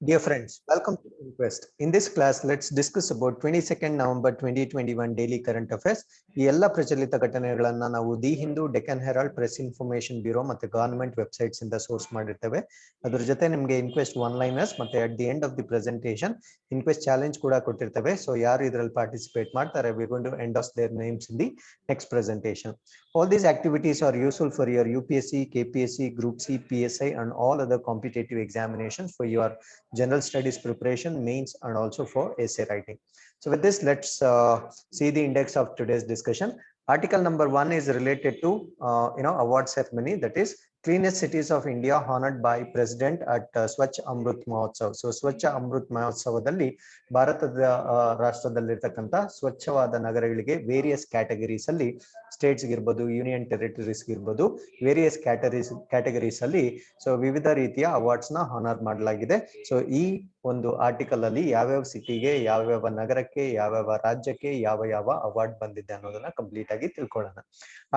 Dear friends, welcome to Inquest. In this class, let's discuss about 22nd November 2021 daily current affairs. ಈ ಎಲ್ಲ ಪ್ರಚಲಿತ ಘಟನೆಗಳನ್ನ ನಾವು the Hindu, Deccan herald, press information bureau ಮತ್ತೆ government websites ಇಂದ source ಮಾಡಿರ್ತೇವೆ. ಅದರ ಜೊತೆ ನಿಮಗೆ ಇನ್ಕ್ವೆಸ್ಟ್ ಒನ್ ಲೈನರ್ಸ್ ಮತ್ತೆ at the end of the presentation inquest challenge ಕೂಡ ಕೊಟ್ಟಿರ್ತೇವೆ. ಸೊ ಯಾರು ಇದರಲ್ಲಿ ಪಾರ್ಟಿಸಿಪೇಟ್ ಮಾಡ್ತಾರೆ, we going to endorse their names in the next presentation. All these activities are useful for your UPSC, KPSC, Group C, PSI and all other competitive examinations for your general studies preparation, mains and also for essay writing. So with this, let's see the index of today's discussion. Article number 1 is related to award ceremony, that is cleanest cities of India honored by President at Swachh Amrit Mahotsav. So Swachh Amrit Mahotsavadalli ಭಾರತದ ರಾಷ್ಟ್ರದಲ್ಲಿರ್ತಕ್ಕಂಥ ಸ್ವಚ್ಛವಾದ ನಗರಗಳಿಗೆ various categories ಅಲ್ಲಿ States ಇರ್ಬೋದು, union territories ಇರ್ಬೋದು, various categories ಅಲ್ಲಿ so ವಿವಿಧ ರೀತಿಯ awards ನ ಹಾನರ್ ಮಾಡಲಾಗಿದೆ. ಸೊ ಈ ಒಂದು ಆರ್ಟಿಕಲ್ ಅಲ್ಲಿ ಯಾವ್ಯಾವ ಸಿಟಿಗೆ, ಯಾವ್ಯಾವ ನಗರಕ್ಕೆ, ಯಾವ್ಯಾವ ರಾಜ್ಯಕ್ಕೆ ಯಾವ ಅವಾರ್ಡ್ ಬಂದಿದೆ ಅನ್ನೋದನ್ನ ಕಂಪ್ಲೀಟ್ ಆಗಿ ತಿಳ್ಕೊಳ್ಳೋಣ.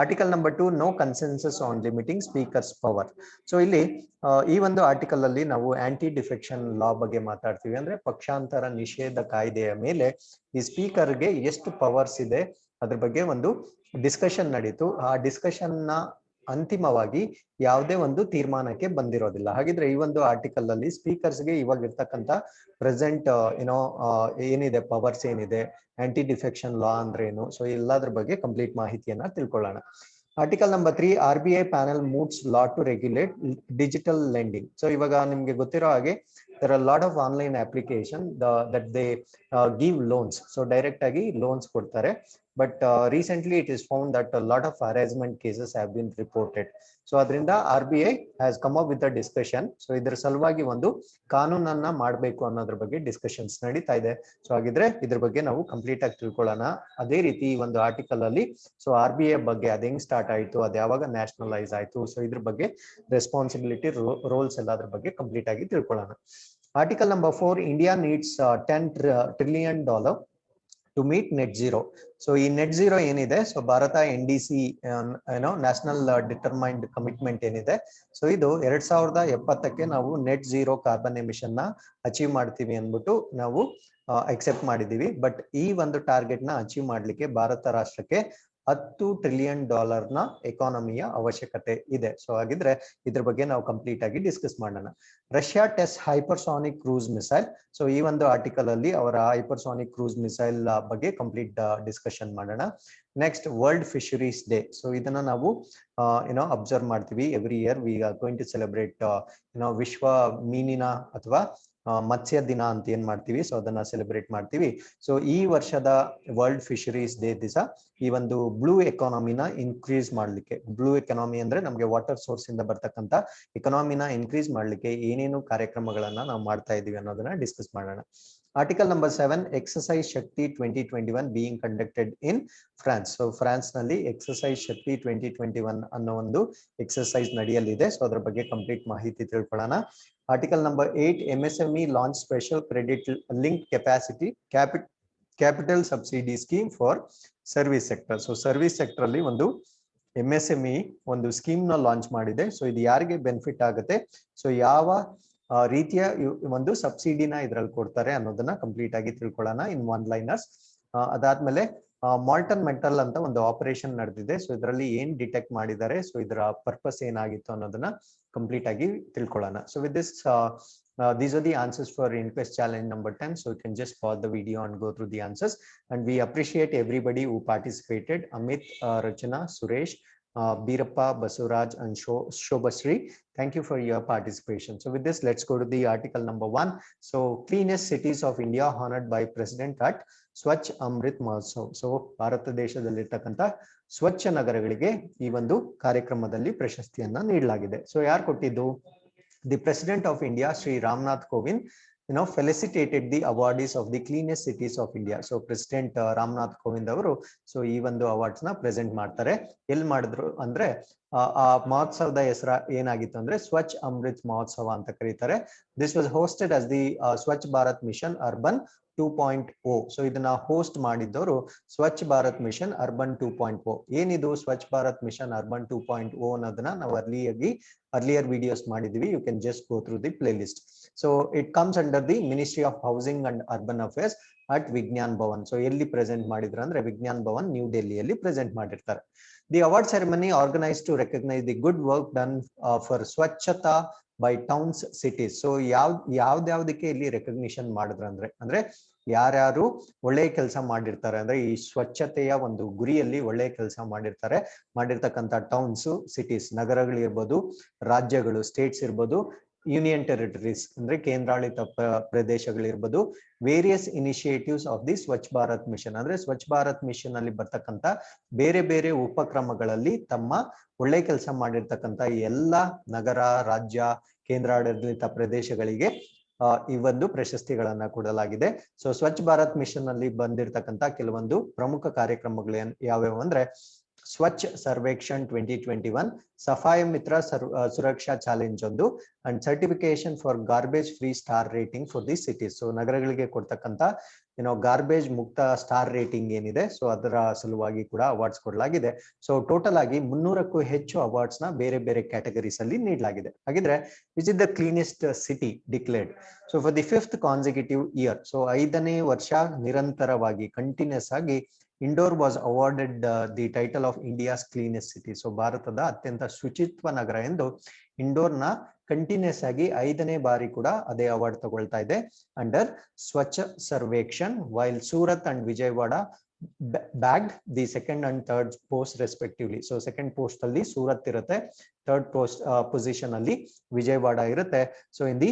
Article number 2, no consensus on limiting speakers power. So ಇಲ್ಲಿ ಈ ಒಂದು ಆರ್ಟಿಕಲ್ ಅಲ್ಲಿ ನಾವು ಆಂಟಿ ಡಿಫೆಕ್ಷನ್ ಲಾ ಬಗ್ಗೆ ಮಾತಾಡ್ತೀವಿ. ಅಂದ್ರೆ ಪಕ್ಷಾಂತರ ನಿಷೇಧ ಕಾಯ್ದೆಯ ಮೇಲೆ ಈ ಸ್ಪೀಕರ್ಗೆ ಎಷ್ಟು ಪವರ್ಸ್ ಇದೆ ಅದ್ರ ಬಗ್ಗೆ ಒಂದು ಡಿಸ್ಕಷನ್ ನಡೀತು. ಆ ಡಿಸ್ಕಷನ್ ನ ಅಂತಿಮವಾಗಿ ಯಾವುದೇ ಒಂದು ತೀರ್ಮಾನಕ್ಕೆ ಬಂದಿರೋದಿಲ್ಲ. ಹಾಗಿದ್ರೆ ಈ ಒಂದು ಆರ್ಟಿಕಲ್ ಅಲ್ಲಿ ಸ್ಪೀಕರ್ಸ್ಗೆ ಇವಾಗ ಇರ್ತಕ್ಕಂಥ ಪ್ರೆಸೆಂಟ್ ಏನಿದೆ, ಪವರ್ಸ್ ಏನಿದೆ, ಆಂಟಿ ಡಿಫೆಕ್ಷನ್ ಲಾ ಅಂದ್ರೆ ಏನು, ಸೊ ಎಲ್ಲದ್ರ ಬಗ್ಗೆ ಕಂಪ್ಲೀಟ್ ಮಾಹಿತಿಯನ್ನ ತಿಳ್ಕೊಳ್ಳೋಣ. Article number 3, RBI panel moves law to regulate digital lending. So ಇವಾಗ ನಿಮ್ಗೆ ಗೊತ್ತಿರೋ ಹಾಗೆ there are a lot of online application that they give loans. So direct agi loans ಕೊಡ್ತಾರೆ. But recently it is found that a lot of harassment cases have been reported. So ಅದರಿಂದ RBI has come up with a discussion. So ಇದರ ಸಲುವಾಗಿ ಒಂದು ಕಾನೂನನ್ನ ಮಾಡಬೇಕು ಅನ್ನೋದ್ರ ಬಗ್ಗೆ discussions ನಡೀತಾ ಇದೆ. ಸೊ ಹಾಗಿದ್ರೆ ಇದ್ರ ಬಗ್ಗೆ ನಾವು ಕಂಪ್ಲೀಟ್ ಆಗಿ ತಿಳ್ಕೊಳ್ಳೋಣ. ಅದೇ ರೀತಿ ಈ ಒಂದು ಆರ್ಟಿಕಲ್ ಅಲ್ಲಿ ಸೊ RBI ಬಗ್ಗೆ ಅದ್ ಹೆಂಗ್ ಸ್ಟಾರ್ಟ್ ಆಯ್ತು, ಅದ್ ಯಾವಾಗ ನ್ಯಾಷನಲೈಸ್ ಆಯ್ತು, ಸೊ ಇದ್ರ ಬಗ್ಗೆ ರೆಸ್ಪಾನ್ಸಿಬಿಲಿಟಿ, ರೋಲ್ಸ್ ಎಲ್ಲದ್ರ ಬಗ್ಗೆ ಕಂಪ್ಲೀಟ್ ಆಗಿ ತಿಳ್ಕೊಳ್ಳೋಣ. Article number 4, India needs $10 trillion to meet net zero. So ಈ ನೆಟ್ ಝೀರೋ ಏನಿದೆ, so Bharat NDC national determined commitment ಏನಿದೆ, ಸೊ ಇದು 2070ಕ್ಕೆ ನಾವು ನೆಟ್ ಝೀರೋ ಕಾರ್ಬನ್ ಎಮಿಷನ್ ನ ಅಚೀವ್ ಮಾಡ್ತೀವಿ ಅಂದ್ಬಿಟ್ಟು ನಾವು ಅಕ್ಸೆಪ್ಟ್ ಮಾಡಿದೀವಿ. ಬಟ್ ಈ ಒಂದು ಟಾರ್ಗೆಟ್ ನ ಅಚೀವ್ ಮಾಡ್ಲಿಕ್ಕೆ ಭಾರತ ರಾಷ್ಟ್ರಕ್ಕೆ $10 ಟ್ರಿಲಿಯನ್ ನ ಎಕಾನಮಿಯ ಅವಶ್ಯಕತೆ ಇದೆ. ಸೊ ಹಾಗಿದ್ರೆ ಇದ್ರ ಬಗ್ಗೆ ನಾವು ಕಂಪ್ಲೀಟ್ ಆಗಿ ಡಿಸ್ಕಸ್ ಮಾಡೋಣ. Russia test hypersonic cruise missile. So ಈ ಒಂದು ಆರ್ಟಿಕಲ್ ಅಲ್ಲಿ ಅವರ ಹೈಪರ್ಸಾನಿಕ್ ಕ್ರೂಸ್ ಮಿಸೈಲ್ ಬಗ್ಗೆ ಕಂಪ್ಲೀಟ್ ಡಿಸ್ಕಷನ್ ಮಾಡೋಣ. Next, world fisheries day. So ಇದನ್ನ ನಾವು ಅಬ್ಸರ್ವ್ ಮಾಡ್ತೀವಿ. Every year we are going to celebrate ವಿಶ್ವ ಮೀನಿನ ಅಥವಾ ಮತ್ಸ್ಯ ದಿನ ಅಂತ ಏನ್ ಮಾಡ್ತೀವಿ, ಸೊ ಅದನ್ನ ಸೆಲೆಬ್ರೇಟ್ ಮಾಡ್ತೀವಿ. ಸೊ ಈ ವರ್ಷದ ವರ್ಲ್ಡ್ ಫಿಶರೀಸ್ ಡೇ ದಿವಸ ಈ ಒಂದು ಬ್ಲೂ ಎಕಾನಮಿನ ಇನ್ಕ್ರೀಸ್ ಮಾಡ್ಲಿಕ್ಕೆ, ಬ್ಲೂ ಎಕಾನಮಿ ಅಂದ್ರೆ ನಮ್ಗೆ ವಾಟರ್ ಸೋರ್ಸ್ ಇಂದ ಬರ್ತಕ್ಕಂಥ ಎಕಾನಮಿನ ಇನ್ಕ್ರೀಸ್ ಮಾಡ್ಲಿಕ್ಕೆ ಏನೇನು ಕಾರ್ಯಕ್ರಮಗಳನ್ನ ನಾವು ಮಾಡ್ತಾ ಇದೀವಿ ಅನ್ನೋದನ್ನ ಡಿಸ್ಕಸ್ ಮಾಡೋಣ. ಆರ್ಟಿಕಲ್ ನಂಬರ್ 7, ಎಕ್ಸಸೈಸ್ ಶಕ್ತಿ 2021 ಬೀಯಿಂಗ್ ಕಂಡಕ್ಟೆಡ್ ಇನ್ ಫ್ರಾನ್ಸ್. ಸೊ ಫ್ರಾನ್ಸ್ ನಲ್ಲಿ ಎಕ್ಸಸೈಸ್ ಶಕ್ತಿ 2021 ಅನ್ನೋ ಒಂದು ಎಕ್ಸಸೈಸ್ ನಡೆಯಲಿದೆ. ಸೊ ಅದ್ರ ಬಗ್ಗೆ ಕಂಪ್ಲೀಟ್ ಮಾಹಿತಿ ತಿಳ್ಕೊಳ್ಳೋಣ. Article number 8, MSME launch special credit link capital subsidy scheme for service sector. So service sector ಅಲ್ಲಿ ಒಂದು MSME ಒಂದು ಸ್ಕೀಮ್ ನ ಲಾಂಚ್ ಮಾಡಿದೆ. ಸೊ ಇದು ಯಾರಿಗೆ ಬೆನಿಫಿಟ್ ಆಗುತ್ತೆ, ಸೊ ಯಾವ ರೀತಿಯ ಒಂದು ಸಬ್ಸಿಡಿನ ಇದ್ರಲ್ಲಿ ಕೊಡ್ತಾರೆ ಅನ್ನೋದನ್ನ ಕಂಪ್ಲೀಟ್ ಆಗಿ ತಿಳ್ಕೊಳ್ಳೋಣ ಇನ್ ಒನ್ ಲೈನರ್ಸ್. ಅದಾದ್ಮೇಲೆ ಮಾಲ್ಟನ್ ಮೆಟಲ್ ಅಂತ ಒಂದು ಆಪರೇಷನ್ ನಡೆದಿದೆ. ಸೊ ಇದರಲ್ಲಿ ಏನ್ ಡಿಟೆಕ್ಟ್ ಮಾಡಿದ್ದಾರೆ, ಸೊ ಇದರ ಪರ್ಪಸ್ ಏನಾಗಿತ್ತು ಅನ್ನೋದನ್ನ ಕಂಪ್ಲೀಟ್ ಆಗಿ ತಿಳ್ಕೊಳ್ಳೋಣ. So with this these are the answers for Inquest challenge number 10. So you can just pause the video and go through the answers. And we appreciate everybody who participated. Amit, Rachana, Suresh, Birappa, Basuraj and Shobhasri. Thank you for your participation. So with this, let's go to the article number 1. So cleanest cities of India honored by President at Swachh Amrit Mahotsav. So Bharat ದೇಶದಲ್ಲಿರ್ತಕ್ಕಂಥ ಸ್ವಚ್ಛ ನಗರಗಳಿಗೆ ಈ ಒಂದು ಕಾರ್ಯಕ್ರಮದಲ್ಲಿ ಪ್ರಶಸ್ತಿಯನ್ನ ನೀಡಲಾಗಿದೆ. So ಯಾರು ಕೊಟ್ಟಿದ್ದು? The President of India, Shri Ramnath Kovind, felicitated the awardees of the cleanest cities of India. So President Ramnath Kovind ಅವರು ಸೊ ಈ ಒಂದು ಅವಾರ್ಡ್ಸ್ ನ ಪ್ರೆಸೆಂಟ್ ಮಾಡ್ತಾರೆ. ಎಲ್ಲಿ ಮಾಡಿದ್ರು ಅಂದ್ರೆ ಆ ಮಹೋತ್ಸವದ ಹೆಸರು ಏನಾಗಿತ್ತು ಅಂದ್ರೆ ಸ್ವಚ್ಛ ಅಮೃತ್ ಮಹೋತ್ಸವ ಅಂತ ಕರೀತಾರೆ. This was hosted as the Swachh Bharat mission urban 2.0. So ಇದನ್ನ host ಮಾಡಿದ್ದವರು Swachh Bharat mission urban 2.0. ಏನಿದು ಸ್ವಚ್ಛ ಭಾರತ್ ಮಿಷನ್ ಅರ್ಬನ್ 2.0 ಅನ್ನೋದನ್ನ ನಾವು ಅರ್ಲಿಯರ್ ವಿಡಿಯೋಸ್ ಮಾಡಿದೀವಿ. You can just go through the playlist. So it comes under the ministry of housing and urban affairs at Vigyan Bhavan. So ಎಲ್ಲಿ present ಮಾಡಿದ್ರು ಅಂದ್ರೆ Vigyan Bhavan new ಡೆಲ್ಲಿಯಲ್ಲಿ present ಮಾಡಿರ್ತಾರೆ. The award ceremony organise to recognise the good work done for Swachhata by towns cities. So ಯಾವ್ದ್ಯಾವ್ದಕ್ಕೆ ಇಲ್ಲಿ recognition ಮಾಡಿದ್ರು ಅಂದ್ರೆ ಯಾರ್ಯಾರು ಒಳ್ಳೆ ಕೆಲಸ ಮಾಡಿರ್ತಾರೆ ಅಂದ್ರೆ ಈ ಸ್ವಚ್ಛತೆಯ ಒಂದು ಗುರಿಯಲ್ಲಿ ಒಳ್ಳೆ ಕೆಲಸ ಮಾಡಿರ್ತಕ್ಕಂಥ ಟೌನ್ಸ್ ಸಿಟೀಸ್, ನಗರಗಳಿರ್ಬೋದು, ರಾಜ್ಯಗಳು ಸ್ಟೇಟ್ಸ್ ಇರ್ಬೋದು, ಯೂನಿಯನ್ ಟೆರಿಟರೀಸ್ ಅಂದ್ರೆ ಕೇಂದ್ರಾಡಳಿತ ಪ್ರದೇಶಗಳಿರ್ಬೋದು, various initiatives of the Swachh Bharat mission ಅಂದ್ರೆ ಸ್ವಚ್ಛ ಭಾರತ್ ಮಿಷನ್ ಅಲ್ಲಿ ಬರ್ತಕ್ಕಂಥ ಬೇರೆ ಬೇರೆ ಉಪಕ್ರಮಗಳಲ್ಲಿ ತಮ್ಮ ಒಳ್ಳೆ ಕೆಲಸ ಮಾಡಿರ್ತಕ್ಕಂಥ ಎಲ್ಲಾ ನಗರ, ರಾಜ್ಯ, ಕೇಂದ್ರಾಡಳಿತ ಪ್ರದೇಶಗಳಿಗೆ ಈ ಒಂದು ಪ್ರಶಸ್ತಿಗಳನ್ನ ಕೊಡಲಾಗಿದೆ. ಸೊ ಸ್ವಚ್ಛ ಭಾರತ್ ಮಿಷನ್ ಅಲ್ಲಿ ಬಂದಿರತಕ್ಕಂತ ಕೆಲವೊಂದು ಪ್ರಮುಖ ಕಾರ್ಯಕ್ರಮಗಳು ಯಾವ್ಯಾವ ಅಂದ್ರೆ ಸ್ವಚ್ಛ ಸರ್ವೇಕ್ಷಣ್ 2021, ಸಫಾಯಿ ಮಿತ್ರ ಸುರಕ್ಷಾ ಚಾಲೆಂಜ್ ಒಂದು, and certification for garbage free star rating for the cities. So ನಗರಗಳಿಗೆ ಕೊಡ್ತಕ್ಕಂತ ಗಾರ್ಬೇಜ್ ಮುಕ್ತ ಸ್ಟಾರ್ ರೇಟಿಂಗ್ ಏನಿದೆ, ಸೊ ಅದರ ಸಲುವಾಗಿ ಕೂಡ ಅವಾರ್ಡ್ಸ್ ಕೊಡಲಾಗಿದೆ. ಸೊ ಟೋಟಲ್ ಆಗಿ 300ಕ್ಕೂ ಹೆಚ್ಚು ಅವಾರ್ಡ್ಸ್ ನ ಬೇರೆ ಬೇರೆ ಕ್ಯಾಟಗರೀಸ್ ಅಲ್ಲಿ ನೀಡಲಾಗಿದೆ. ಹಾಗಿದ್ರೆ which is the cleanest city declared? So for the 5th consecutive year, so 5ನೇ ವರ್ಷ ನಿರಂತರವಾಗಿ ಕಂಟಿನ್ಯೂಸ್ ಆಗಿ indoor was awarded the title of India's cleanest city. So ಭಾರತದ ಅತ್ಯಂತ ಶುಚಿತ್ವ ನಗರ ಎಂದು ಇಂಡೋರ್ ನ ಕಂಟಿನ್ಯೂಸ್ ಆಗಿ 5ನೇ ಬಾರಿ ಕೂಡ ಅದೇ ಅವಾರ್ಡ್ ತಗೊಳ್ತಾ ಇದೆ ಅಂಡರ್ ಸ್ವಚ್ಛ Survekshan, while Surat and Vijayawada bagged the 2nd and 3rd post respectively. So 2nd post ಅಲ್ಲಿ ಸೂರತ್ ಇರುತ್ತೆ, 3rd post position ಅಲ್ಲಿ ವಿಜಯವಾಡ ಇರುತ್ತೆ. So in the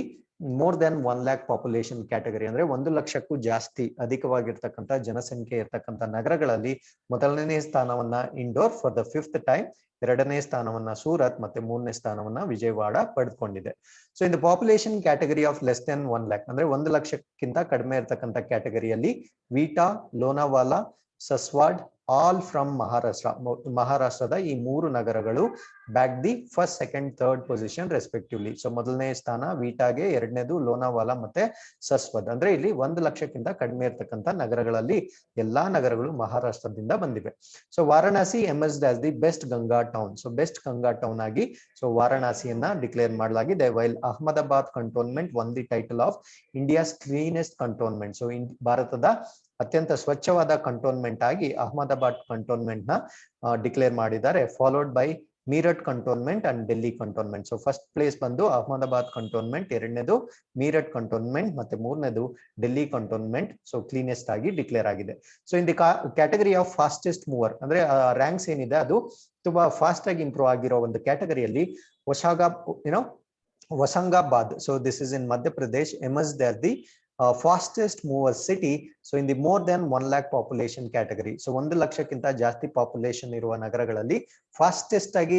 more than 1 lakh population category ಅಂದ್ರೆ 1 ಲಕ್ಷಕ್ಕೂ ಜಾಸ್ತಿ ಅಧಿಕವಾಗಿರ್ತಕ್ಕಂಥ ಜನಸಂಖ್ಯೆ ಇರ್ತಕ್ಕಂಥ ನಗರಗಳಲ್ಲಿ ಮೊದಲನೇ ಸ್ಥಾನವನ್ನ indoor for the 5th time, 2ನೇ ಸ್ಥಾನವನ್ನ ಸೂರತ್ ಮತ್ತೆ 3ನೇ ಸ್ಥಾನವನ್ನ ವಿಜಯವಾಡ ಪಡೆದುಕೊಂಡಿದೆ. So in the population category of less than 1 lakh ಅಂದ್ರೆ 1 ಲಕ್ಷಕ್ಕಿಂತ ಕಡಿಮೆ ಇರ್ತಕ್ಕಂಥ ಕ್ಯಾಟಗರಿಯಲ್ಲಿ Vita, Lonavala, Saswad all from ಮಹಾರಾಷ್ಟ್ರದ ಈ 3 ನಗರಗಳು back the 1st, 2nd, 3rd position respectively. So ಮೊದಲನೇ ಸ್ಥಾನ ವೀಟಾಗೆ, 2ನೇದು ಲೋನಾವಾಲಾ ಮತ್ತೆ ಸಸ್ವದ್. ಅಂದ್ರೆ ಇಲ್ಲಿ 1 ಲಕ್ಷಕ್ಕಿಂತ ಕಡಿಮೆ ಇರ್ತಕ್ಕಂಥ ನಗರಗಳಲ್ಲಿ ಎಲ್ಲಾ ನಗರಗಳು ಮಹಾರಾಷ್ಟ್ರದಿಂದ ಬಂದಿವೆ. So Varanasi emerged as the best Ganga town. So best Ganga town ಆಗಿ ಸೊ ವಾರಣಾಸಿಯನ್ನ ಡಿಕ್ಲೇರ್ ಮಾಡಲಾಗಿದೆ. While Ahmedabad cantonment one the title of India's cleanest cantonment. So ಭಾರತದ ಅತ್ಯಂತ ಸ್ವಚ್ಛವಾದ ಕಂಟೋನ್ಮೆಂಟ್ ಆಗಿ ಅಹಮದಾಬಾದ್ ಕಂಟೋನ್ಮೆಂಟ್ ನ ಡಿಕ್ಲೇರ್ ಮಾಡಿದ್ದಾರೆ. Followed by Meerut cantonment and Delhi cantonment. So first place ಬಂದು Ahmedabad cantonment, 2ನೇದು Meerut cantonment ಮತ್ತೆ 3ನೇದು ಡೆಲ್ಲಿ ಕಂಟೋನ್ಮೆಂಟ್. ಸೊ ಕ್ಲೀನೆಸ್ಟ್ ಆಗಿ ಡಿಕ್ಲೇರ್ ಆಗಿದೆ. So in the category of fastest mower ಅಂದ್ರೆ ರ್ಯಾಂಕ್ಸ್ ಏನಿದೆ ಅದು ತುಂಬಾ ಫಾಸ್ಟ್ ಆಗಿ ಇಂಪ್ರೂವ್ ಆಗಿರೋ ಒಂದು ಕ್ಯಾಟಗರಿಯಲ್ಲಿ ಹೊಸಂಗಾಬಾದ್, so this is in Madhya Pradesh, emerged as the fastest mover city. So in the more than 1 lakh population category, so 1 ಲಕ್ಷಕ್ಕಿಂತ ಜಾಸ್ತಿ ಪಾಪ್ಯುಲೇಷನ್ ಇರುವ ನಗರಗಳಲ್ಲಿ ಫಾಸ್ಟೆಸ್ಟ್ ಆಗಿ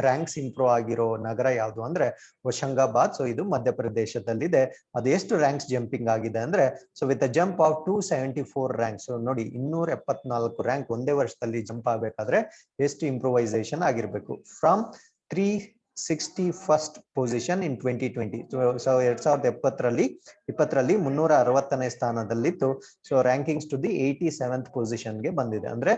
ರ್ಯಾಂಕ್ಸ್ ಇಂಪ್ರೂವ್ ಆಗಿರೋ ನಗರ ಯಾವುದು ಅಂದ್ರೆ ಹೊಶಂಗಾಬಾದ್. ಸೊ ಇದು ಮಧ್ಯಪ್ರದೇಶದಲ್ಲಿದೆ. ಅದು ಎಷ್ಟು ರ್ಯಾಂಕ್ಸ್ ಜಂಪಿಂಗ್ ಆಗಿದೆ ಅಂದ್ರೆ so with a jump of 274 ranks. So ನೋಡಿ 274 ರ್ಯಾಂಕ್ ಒಂದೇ ವರ್ಷದಲ್ಲಿ ಜಂಪ್ ಆಗ್ಬೇಕಾದ್ರೆ ಎಷ್ಟು ಇಂಪ್ರೂವೈಸೇಷನ್ ಆಗಿರ್ಬೇಕು. From 361st position in 2020. So 2020ರಲ್ಲಿ 360ನೇ ಸ್ಥಾನದಲ್ಲಿತ್ತು. So rankings to the 87th position ಗೆ ಬಂದಿದೆ. ಅಂದ್ರೆ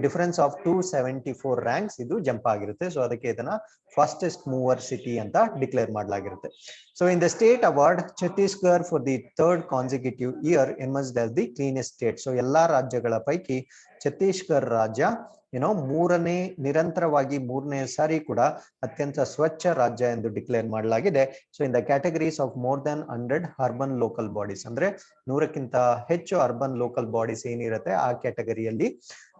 ಡಿಫರೆನ್ಸ್ ಆಫ್ 274 ರ್ಯಾಂಕ್ಸ್ ಇದು ಜಂಪ್ ಆಗಿರುತ್ತೆ. ಸೊ ಅದಕ್ಕೆ ಇದನ್ನ ಫಾಸ್ಟೆಸ್ಟ್ ಮೂವರ್ ಸಿಟಿ ಅಂತ ಡಿಕ್ಲೇರ್ ಮಾಡಲಾಗಿರುತ್ತೆ. So in the state award, Chhattisgarh for the 3rd consecutive year emerged as the cleanest state. So ಎಲ್ಲಾ ರಾಜ್ಯಗಳ ಪೈಕಿ ಛತ್ತೀಸ್ಗಢ ರಾಜ್ಯ ನಿರಂತರವಾಗಿ 3ನೇ ಸಾರಿ ಕೂಡ ಅತ್ಯಂತ ಸ್ವಚ್ಛ ರಾಜ್ಯ ಎಂದು ಡಿಕ್ಲೇರ್ ಮಾಡಲಾಗಿದೆ. So in the categories of more than 100 urban local bodies ಅಂದ್ರೆ 100ಕ್ಕಿಂತ ಹೆಚ್ಚು ಅರ್ಬನ್ ಲೋಕಲ್ ಬಾಡೀಸ್ ಏನಿರುತ್ತೆ ಆ ಕ್ಯಾಟಗರಿಯಲ್ಲಿ.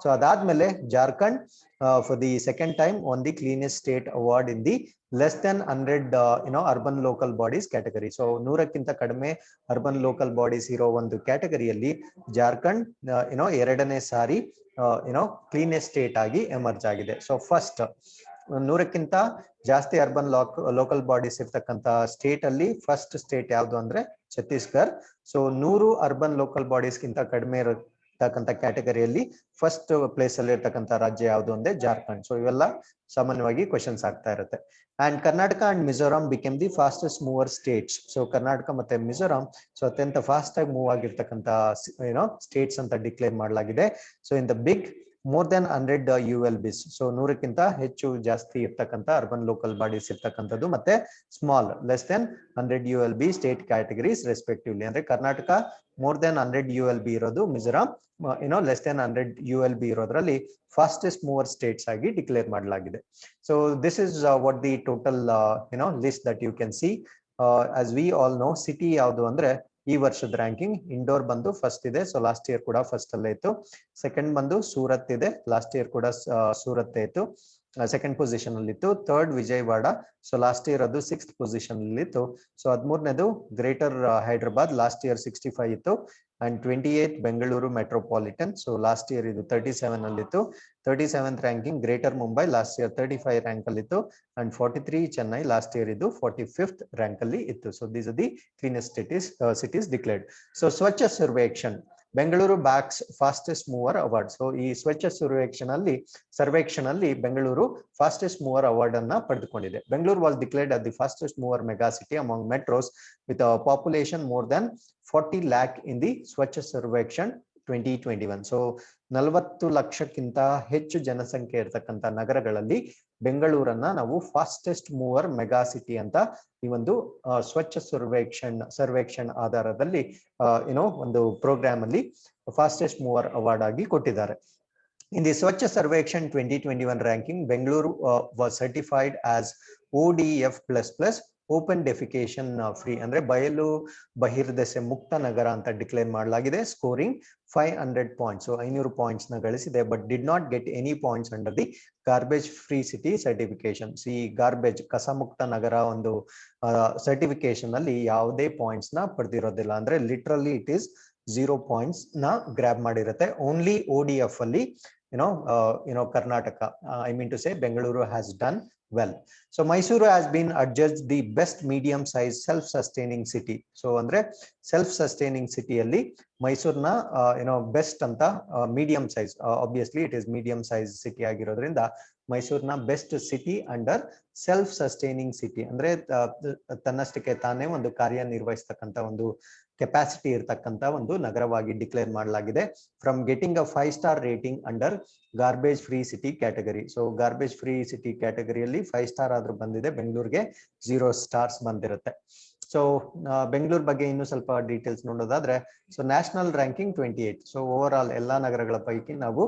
ಸೊ ಅದಾದ್ಮೇಲೆ Jharkhand for the 2nd time won the cleanest state award in the less than 100 urban local bodies category. So 100ಕ್ಕಿಂತ ಕಡಿಮೆ urban local bodies ಇರೋ ಒಂದು ಕ್ಯಾಟಗರಿಯಲ್ಲಿ ಜಾರ್ಖಂಡ್ 2ನೇ ಸಾರಿ ಕ್ಲೀನೆಸ್ಟ್ ಸ್ಟೇಟ್ ಆಗಿ ಎಮರ್ಜ್ ಆಗಿದೆ. ಸೊ ಫಸ್ಟ್ 100ಕ್ಕಿಂತ ಜಾಸ್ತಿ ಅರ್ಬನ್ ಲೋಕಲ್ ಬಾಡೀಸ್ ಇರ್ತಕ್ಕಂಥ ಸ್ಟೇಟ್ ಅಲ್ಲಿ ಫಸ್ಟ್ ಸ್ಟೇಟ್ ಯಾವುದು ಅಂದ್ರೆ ಛತ್ತೀಸ್ಗಢ. ಸೊ 100 ಅರ್ಬನ್ ಲೋಕಲ್ ಬಾಡೀಸ್ಗಿಂತ ಕಡಿಮೆ ಇರತಕ್ಕಂಥ ಕ್ಯಾಟಗರಿಯಲ್ಲಿ ಫಸ್ಟ್ ಪ್ಲೇಸ್ ಅಲ್ಲಿ ಇರ್ತಕ್ಕಂಥ ರಾಜ್ಯ ಯಾವುದು ಅಂದ್ರೆ ಜಾರ್ಖಂಡ್. ಸೊ ಇವೆಲ್ಲ ಸಾಮಾನ್ಯವಾಗಿ ಕ್ವೆಶನ್ಸ್ ಆಗ್ತಾ ಇರುತ್ತೆ. And Karnataka and Mizoram became the fastest mover states. So Karnataka ಮತ್ತೆ ಮಿಜೋರಾಂ ಸೊ ಅತ್ಯಂತ ಫಾಸ್ಟ್ ಆಗಿ ಮೂವ್ ಆಗಿರ್ತಕ್ಕಂಥ ಸ್ಟೇಟ್ಸ್ ಅಂತ ಡಿಕ್ಲೇರ್ ಮಾಡಲಾಗಿದೆ. So in the big more than 100 ULBs. So 100ಕ್ಕಿಂತ ಹೆಚ್ಚು ಜಾಸ್ತಿ ಇರ್ತಕ್ಕಂಥ ಅರ್ಬನ್ ಲೋಕಲ್ ಬಾಡೀಸ್ ಇರ್ತಕ್ಕಂಥದ್ದು, ಮತ್ತೆ small less than 100 ULB state categories respectively. ಅಂದ್ರೆ ಕರ್ನಾಟಕ ಮೋರ್ ದೆನ್ 100 ULB ಇರೋದು, ಮಿಜೋರಾಂ ಲೆಸ್ ದೆನ್ 100 ULB ಇರೋದ್ರಲ್ಲಿ ಫಾಸ್ಟೆಸ್ಟ್ ಮೂವರ್ ಸ್ಟೇಟ್ಸ್ ಆಗಿ ಡಿಕ್ಲೇರ್ ಮಾಡಲಾಗಿದೆ. So this is what the total list that you can see. As we all know, city ಯಾವುದು ಅಂದ್ರೆ ಈ ವರ್ಷದ ranking Indore ಬಂದು ಫಸ್ಟ್ ಇದೆ. ಸೊ ಲಾಸ್ಟ್ ಇಯರ್ ಕೂಡ ಫಸ್ಟ್ ಅಲ್ಲೇ ಇತ್ತು. ಸೆಕೆಂಡ್ ಬಂದು ಸೂರತ್ ಇದೆ, ಲಾಸ್ಟ್ ಇಯರ್ ಕೂಡ ಸೂರತ್ ಇತ್ತು, ಸೆಕೆಂಡ್ ಪೊಸಿಷನ್ ಅಲ್ಲಿ ಇತ್ತು. Third Vijayawada, so last year ಅದು 6th ಪೊಸಿಷನ್ ಅಲ್ಲಿ ಇತ್ತು. ಸೊ 13ನೇದು ಗ್ರೇಟರ್ ಹೈದರಾಬಾದ್, ಲಾಸ್ಟ್ ಇಯರ್ 65 ಇತ್ತು. And 28th Bengaluru metropolitan, so last year ಇದು 37 ಅಲ್ಲಿ ಇತ್ತು. 37th ranking greater Mumbai, last year 35 rank ಅಲ್ಲಿ ಇತ್ತು. ಅಂಡ್ 43 ಚೆನ್ನೈ, ಲಾಸ್ಟ್ ಇಯರ್ ಇದು 45th ರ್ಯಾಂಕ್ ಅಲ್ಲಿ ಇತ್ತು. So these are the cleanest cities declared. So Swachh Survekshan, Bengaluru bags fastest mover award. So ಈ ಸ್ವಚ್ಛ ಸರ್ವೇಕ್ಷಣ್ ಅಲ್ಲಿ ಬೆಂಗಳೂರು ಫಾಸ್ಟೆಸ್ಟ್ ಮೂವರ್ ಅವಾರ್ಡ್ ಅನ್ನ ಪಡೆದುಕೊಂಡಿದೆ. Bengaluru was declared at the fastest mower mega city among metros with a population more than 40 lakh in the ಸ್ವಚ್ಛ Survekshan 2021. So 40 ಲಕ್ಷಕ್ಕಿಂತ ಹೆಚ್ಚು ಜನಸಂಖ್ಯೆ ಇರತಕ್ಕಂತ ನಗರಗಳಲ್ಲಿ ಬೆಂಗಳೂರನ್ನ ನಾವು ಫಾಸ್ಟೆಸ್ಟ್ ಮೂವರ್ ಮೆಗಾ ಸಿಟಿ ಅಂತ ಈ ಒಂದು ಸ್ವಚ್ಛ ಸರ್ವೇಕ್ಷಣ್ ಆಧಾರದಲ್ಲಿ ಒಂದು ಪ್ರೋಗ್ರಾಮ್ ಅಲ್ಲಿ ಫಾಸ್ಟೆಸ್ಟ್ ಮೂವರ್ ಅವಾರ್ಡ್ ಆಗಿ ಕೊಟ್ಟಿದ್ದಾರೆ. In the Swachh Sarvekshan 2021 ranking, Bengaluru was certified as ODF++, open defecation free, ಅಂದ್ರೆ ಬಯಲು ಬಹಿರ್ದೆಸೆ ಮುಕ್ತ ನಗರ ಅಂತ ಡಿಕ್ಲೇರ್ ಮಾಡಲಾಗಿದೆ. ಸ್ಕೋರಿಂಗ್ 500 ಪಾಯಿಂಟ್ಸ್, ಸೊ 500 ಪಾಯಿಂಟ್ಸ್ ನ ಗಳಿಸಿದೆ. But did not get any points under the garbage free city certification. ಈ ಗಾರ್ಬೇಜ್ ಕಸ ಮುಕ್ತ ನಗರ ಒಂದು ಸರ್ಟಿಫಿಕೇಶನ್ ಅಲ್ಲಿ ಯಾವುದೇ ಪಾಯಿಂಟ್ಸ್ ನ ಪಡೆದಿರೋದಿಲ್ಲ. ಅಂದ್ರೆ ಲಿಟ್ರಲಿ ಇಟ್ ಈಸ್ 0 ಪಾಯಿಂಟ್ಸ್ ನ ಗ್ರಾಬ್ ಮಾಡಿರುತ್ತೆ. ಓನ್ಲಿ ODF ಅಲ್ಲಿ Karnataka, I mean to say Bengaluru has done well. So Mysuru has been adjudged the best medium size self-sustaining city. So andre self-sustaining city alli Mysore na best anta medium size, obviously it is medium size city ಆಗಿರೋದ್ರಿಂದ ಮೈಸೂರಿನ best city under self sustaining city, ಅಂದ್ರೆ ತನ್ನಷ್ಟಕ್ಕೆ ತಾನೇ ಒಂದು ಕಾರ್ಯನಿರ್ವಹಿಸ್ತಕ್ಕಂಥ ಒಂದು capacity ಇರತಕ್ಕಂತ ಒಂದು ನಗರವಾಗಿ ಡಿಕ್ಲೇರ್ ಮಾಡಲಾಗಿದೆ. From getting a 5-star rating under garbage free city category. So garbage free city ಕ್ಯಾಟಗರಿಯಲ್ಲಿ 5 ಸ್ಟಾರ್ ಆದ್ರೂ ಬಂದಿದೆ, ಬೆಂಗಳೂರಿಗೆ 0 ಸ್ಟಾರ್ಸ್ ಬಂದಿರುತ್ತೆ. ಸೊ ಬೆಂಗಳೂರು ಬಗ್ಗೆ ಇನ್ನೂ ಸ್ವಲ್ಪ ಡೀಟೇಲ್ಸ್ ನೋಡೋದಾದ್ರೆ, so national ranking 28. So over all ಎಲ್ಲಾ ನಗರಗಳ ಪೈಕಿ ನಾವು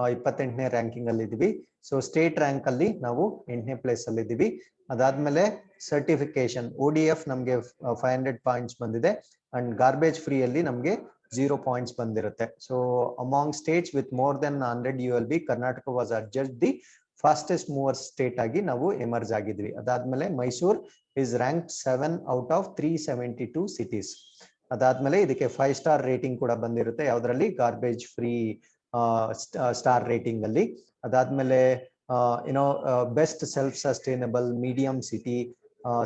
28ನೇ ರ್ಯಾಂಕಿಂಗ್ ಅಲ್ಲಿ ಇದೀವಿ. ಸೊ ಸ್ಟೇಟ್ ರ್ಯಾಂಕ್ ಅಲ್ಲಿ ನಾವು 8ನೇ ಪ್ಲೇಸ್ ಅಲ್ಲಿ ಇದೀವಿ. ಅದಾದ್ಮೇಲೆ ಸರ್ಟಿಫಿಕೇಶನ್ ODF ನಮ್ಗೆ 500 ಪಾಯಿಂಟ್ಸ್ ಬಂದಿದೆ. ಅಂಡ್ ಗಾರ್ಬೇಜ್ ಫ್ರೀ ಅಲ್ಲಿ ನಮ್ಗೆ 0 ಪಾಯಿಂಟ್ಸ್ ಬಂದಿರುತ್ತೆ. So among States with more than 100 ULB, Karnataka was adjust the fastest mower state ಆಗಿ ನಾವು ಎಮರ್ಜ್ ಆಗಿದ್ವಿ. ಅದಾದ್ಮೇಲೆ Mysore is rank 7 out of 372 cities. ಅದಾದ್ಮೇಲೆ ಇದಕ್ಕೆ 5 ಸ್ಟಾರ್ ರೇಟಿಂಗ್ ಕೂಡ ಬಂದಿರುತ್ತೆ, ಯಾವ್ದ್ರಲ್ಲಿ ಗಾರ್ಬೇಜ್ ಫ್ರೀ ಸ್ಟಾರ್ ರೇಟಿಂಗ್ ಅಲ್ಲಿ. ಅದಾದ್ಮೇಲೆ best self sustainable medium city,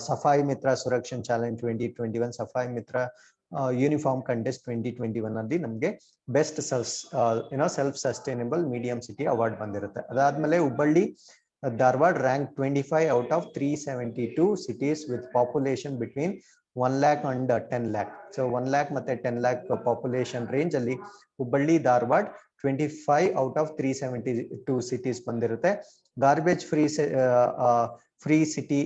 ಸಫಾಯಿ ಮಿತ್ರ ಸುರಕ್ಷಣ್ ಚಾಲೆಂಜ್ 2021, ಸಫಾಯಿ ಮಿತ್ರ ಯೂನಿಫಾರ್ಮ್ ಕಂಟೆಸ್ಟ್ 2021 ಅಲ್ಲಿ ನಮ್ಗೆ best self sustainable medium city award ಬಂದಿರುತ್ತೆ. ಅದಾದ್ಮೇಲೆ Hubballi Dharwad rank 25 out of 372 cities with population between 1 lakh and 10 lakh. So 1 lakh ಮತ್ತೆ 10 lakh ಪಾಪ್ಯುಲೇಷನ್ ರೇಂಜ್ ಅಲ್ಲಿ Hubballi Dharwad 25 out of 372 cities ಬಂದಿರುತ್ತೆ. Garbage free city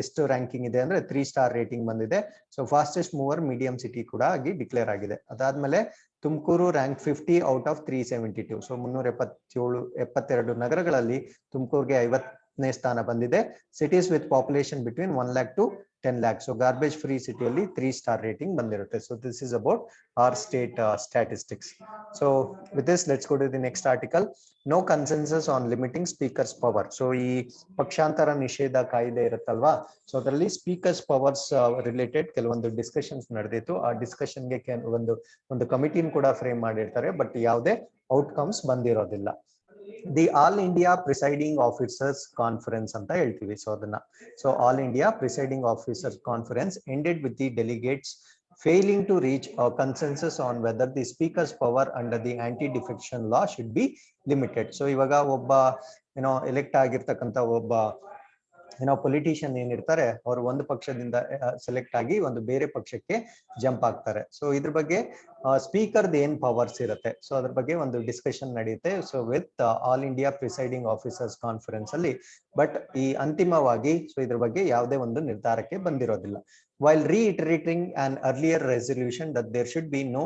ಎಷ್ಟು ರ್ಯಾಂಕಿಂಗ್ ಇದೆ ಅಂದ್ರೆ 3 ಸ್ಟಾರ್ ರೇಟಿಂಗ್ ಬಂದಿದೆ. So fastest mower medium city ಕೂಡ ಆಗಿ ಡಿಕ್ಲೇರ್ ಆಗಿದೆ. ಅದಾದ್ಮೇಲೆ Tumakuru rank 50 out of 372. So 372 ನಗರಗಳಲ್ಲಿ ತುಮಕೂರಿಗೆ 50ನೇ ಸ್ಥಾನ ಬಂದಿದೆ. Cities with population between 1 lakh to 10 lakh. So garbage free ಸಿಟಿಯಲ್ಲಿ 3 ಸ್ಟಾರ್ ರೇಟಿಂಗ್ ಬಂದಿರುತ್ತೆ. So this is about our state statistics. So with this, let's go to the next article. No consensus on limiting speakers power. So ಈ ಪಕ್ಷಾಂತರ ನಿಷೇಧ ಕಾಯ್ದೆ ಇರುತ್ತಲ್ವಾ, so ಅದರಲ್ಲಿ speakers powers related ಕೆಲವೊಂದು discussions ನಡೆದಿತ್ತು. ಆ ಡಿಸ್ಕಷನ್ಗೆ ಒಂದು ಕಮಿಟಿನ ಕೂಡ ಫ್ರೇಮ್ ಮಾಡಿರ್ತಾರೆ, ಬಟ್ ಯಾವುದೇ ಔಟ್ಕಮ್ಸ್ ಬಂದಿರೋದಿಲ್ಲ. The all India presiding officers conference ಅಂತ ಹೇಳ್ತೀವಿ. ಸೊ ಅದನ್ನ all India presiding officers conference ended with the delegates failing to reach a consensus on whether the speaker's power under the anti-defection law should be limited. So ಇವಾಗ ಒಬ್ಬ elect ಆಗಿರ್ತಕ್ಕಂಥ ಒಬ್ಬ ಏನೋ politician ಏನಿರ್ತಾರೆ ಅವರು ಒಂದು ಪಕ್ಷದಿಂದ ಸೆಲೆಕ್ಟ್ ಆಗಿ ಒಂದು ಬೇರೆ ಪಕ್ಷಕ್ಕೆ ಜಂಪ್ ಆಗ್ತಾರೆ. ಸೊ ಇದ್ರ ಬಗ್ಗೆ ಸ್ಪೀಕರ್ದು ಏನ್ ಪವರ್ಸ್ ಇರುತ್ತೆ, ಸೊ ಅದ್ರ ಬಗ್ಗೆ ಒಂದು ಡಿಸ್ಕಷನ್ ನಡೆಯುತ್ತೆ. So with all India presiding officers conference ಅಲ್ಲಿ. ಬಟ್ ಈ ಅಂತಿಮವಾಗಿ ಸೊ ಇದ್ರ ಬಗ್ಗೆ ಯಾವುದೇ ಒಂದು ನಿರ್ಧಾರಕ್ಕೆ ಬಂದಿರೋದಿಲ್ಲ. While reiterating an earlier resolution that there should be no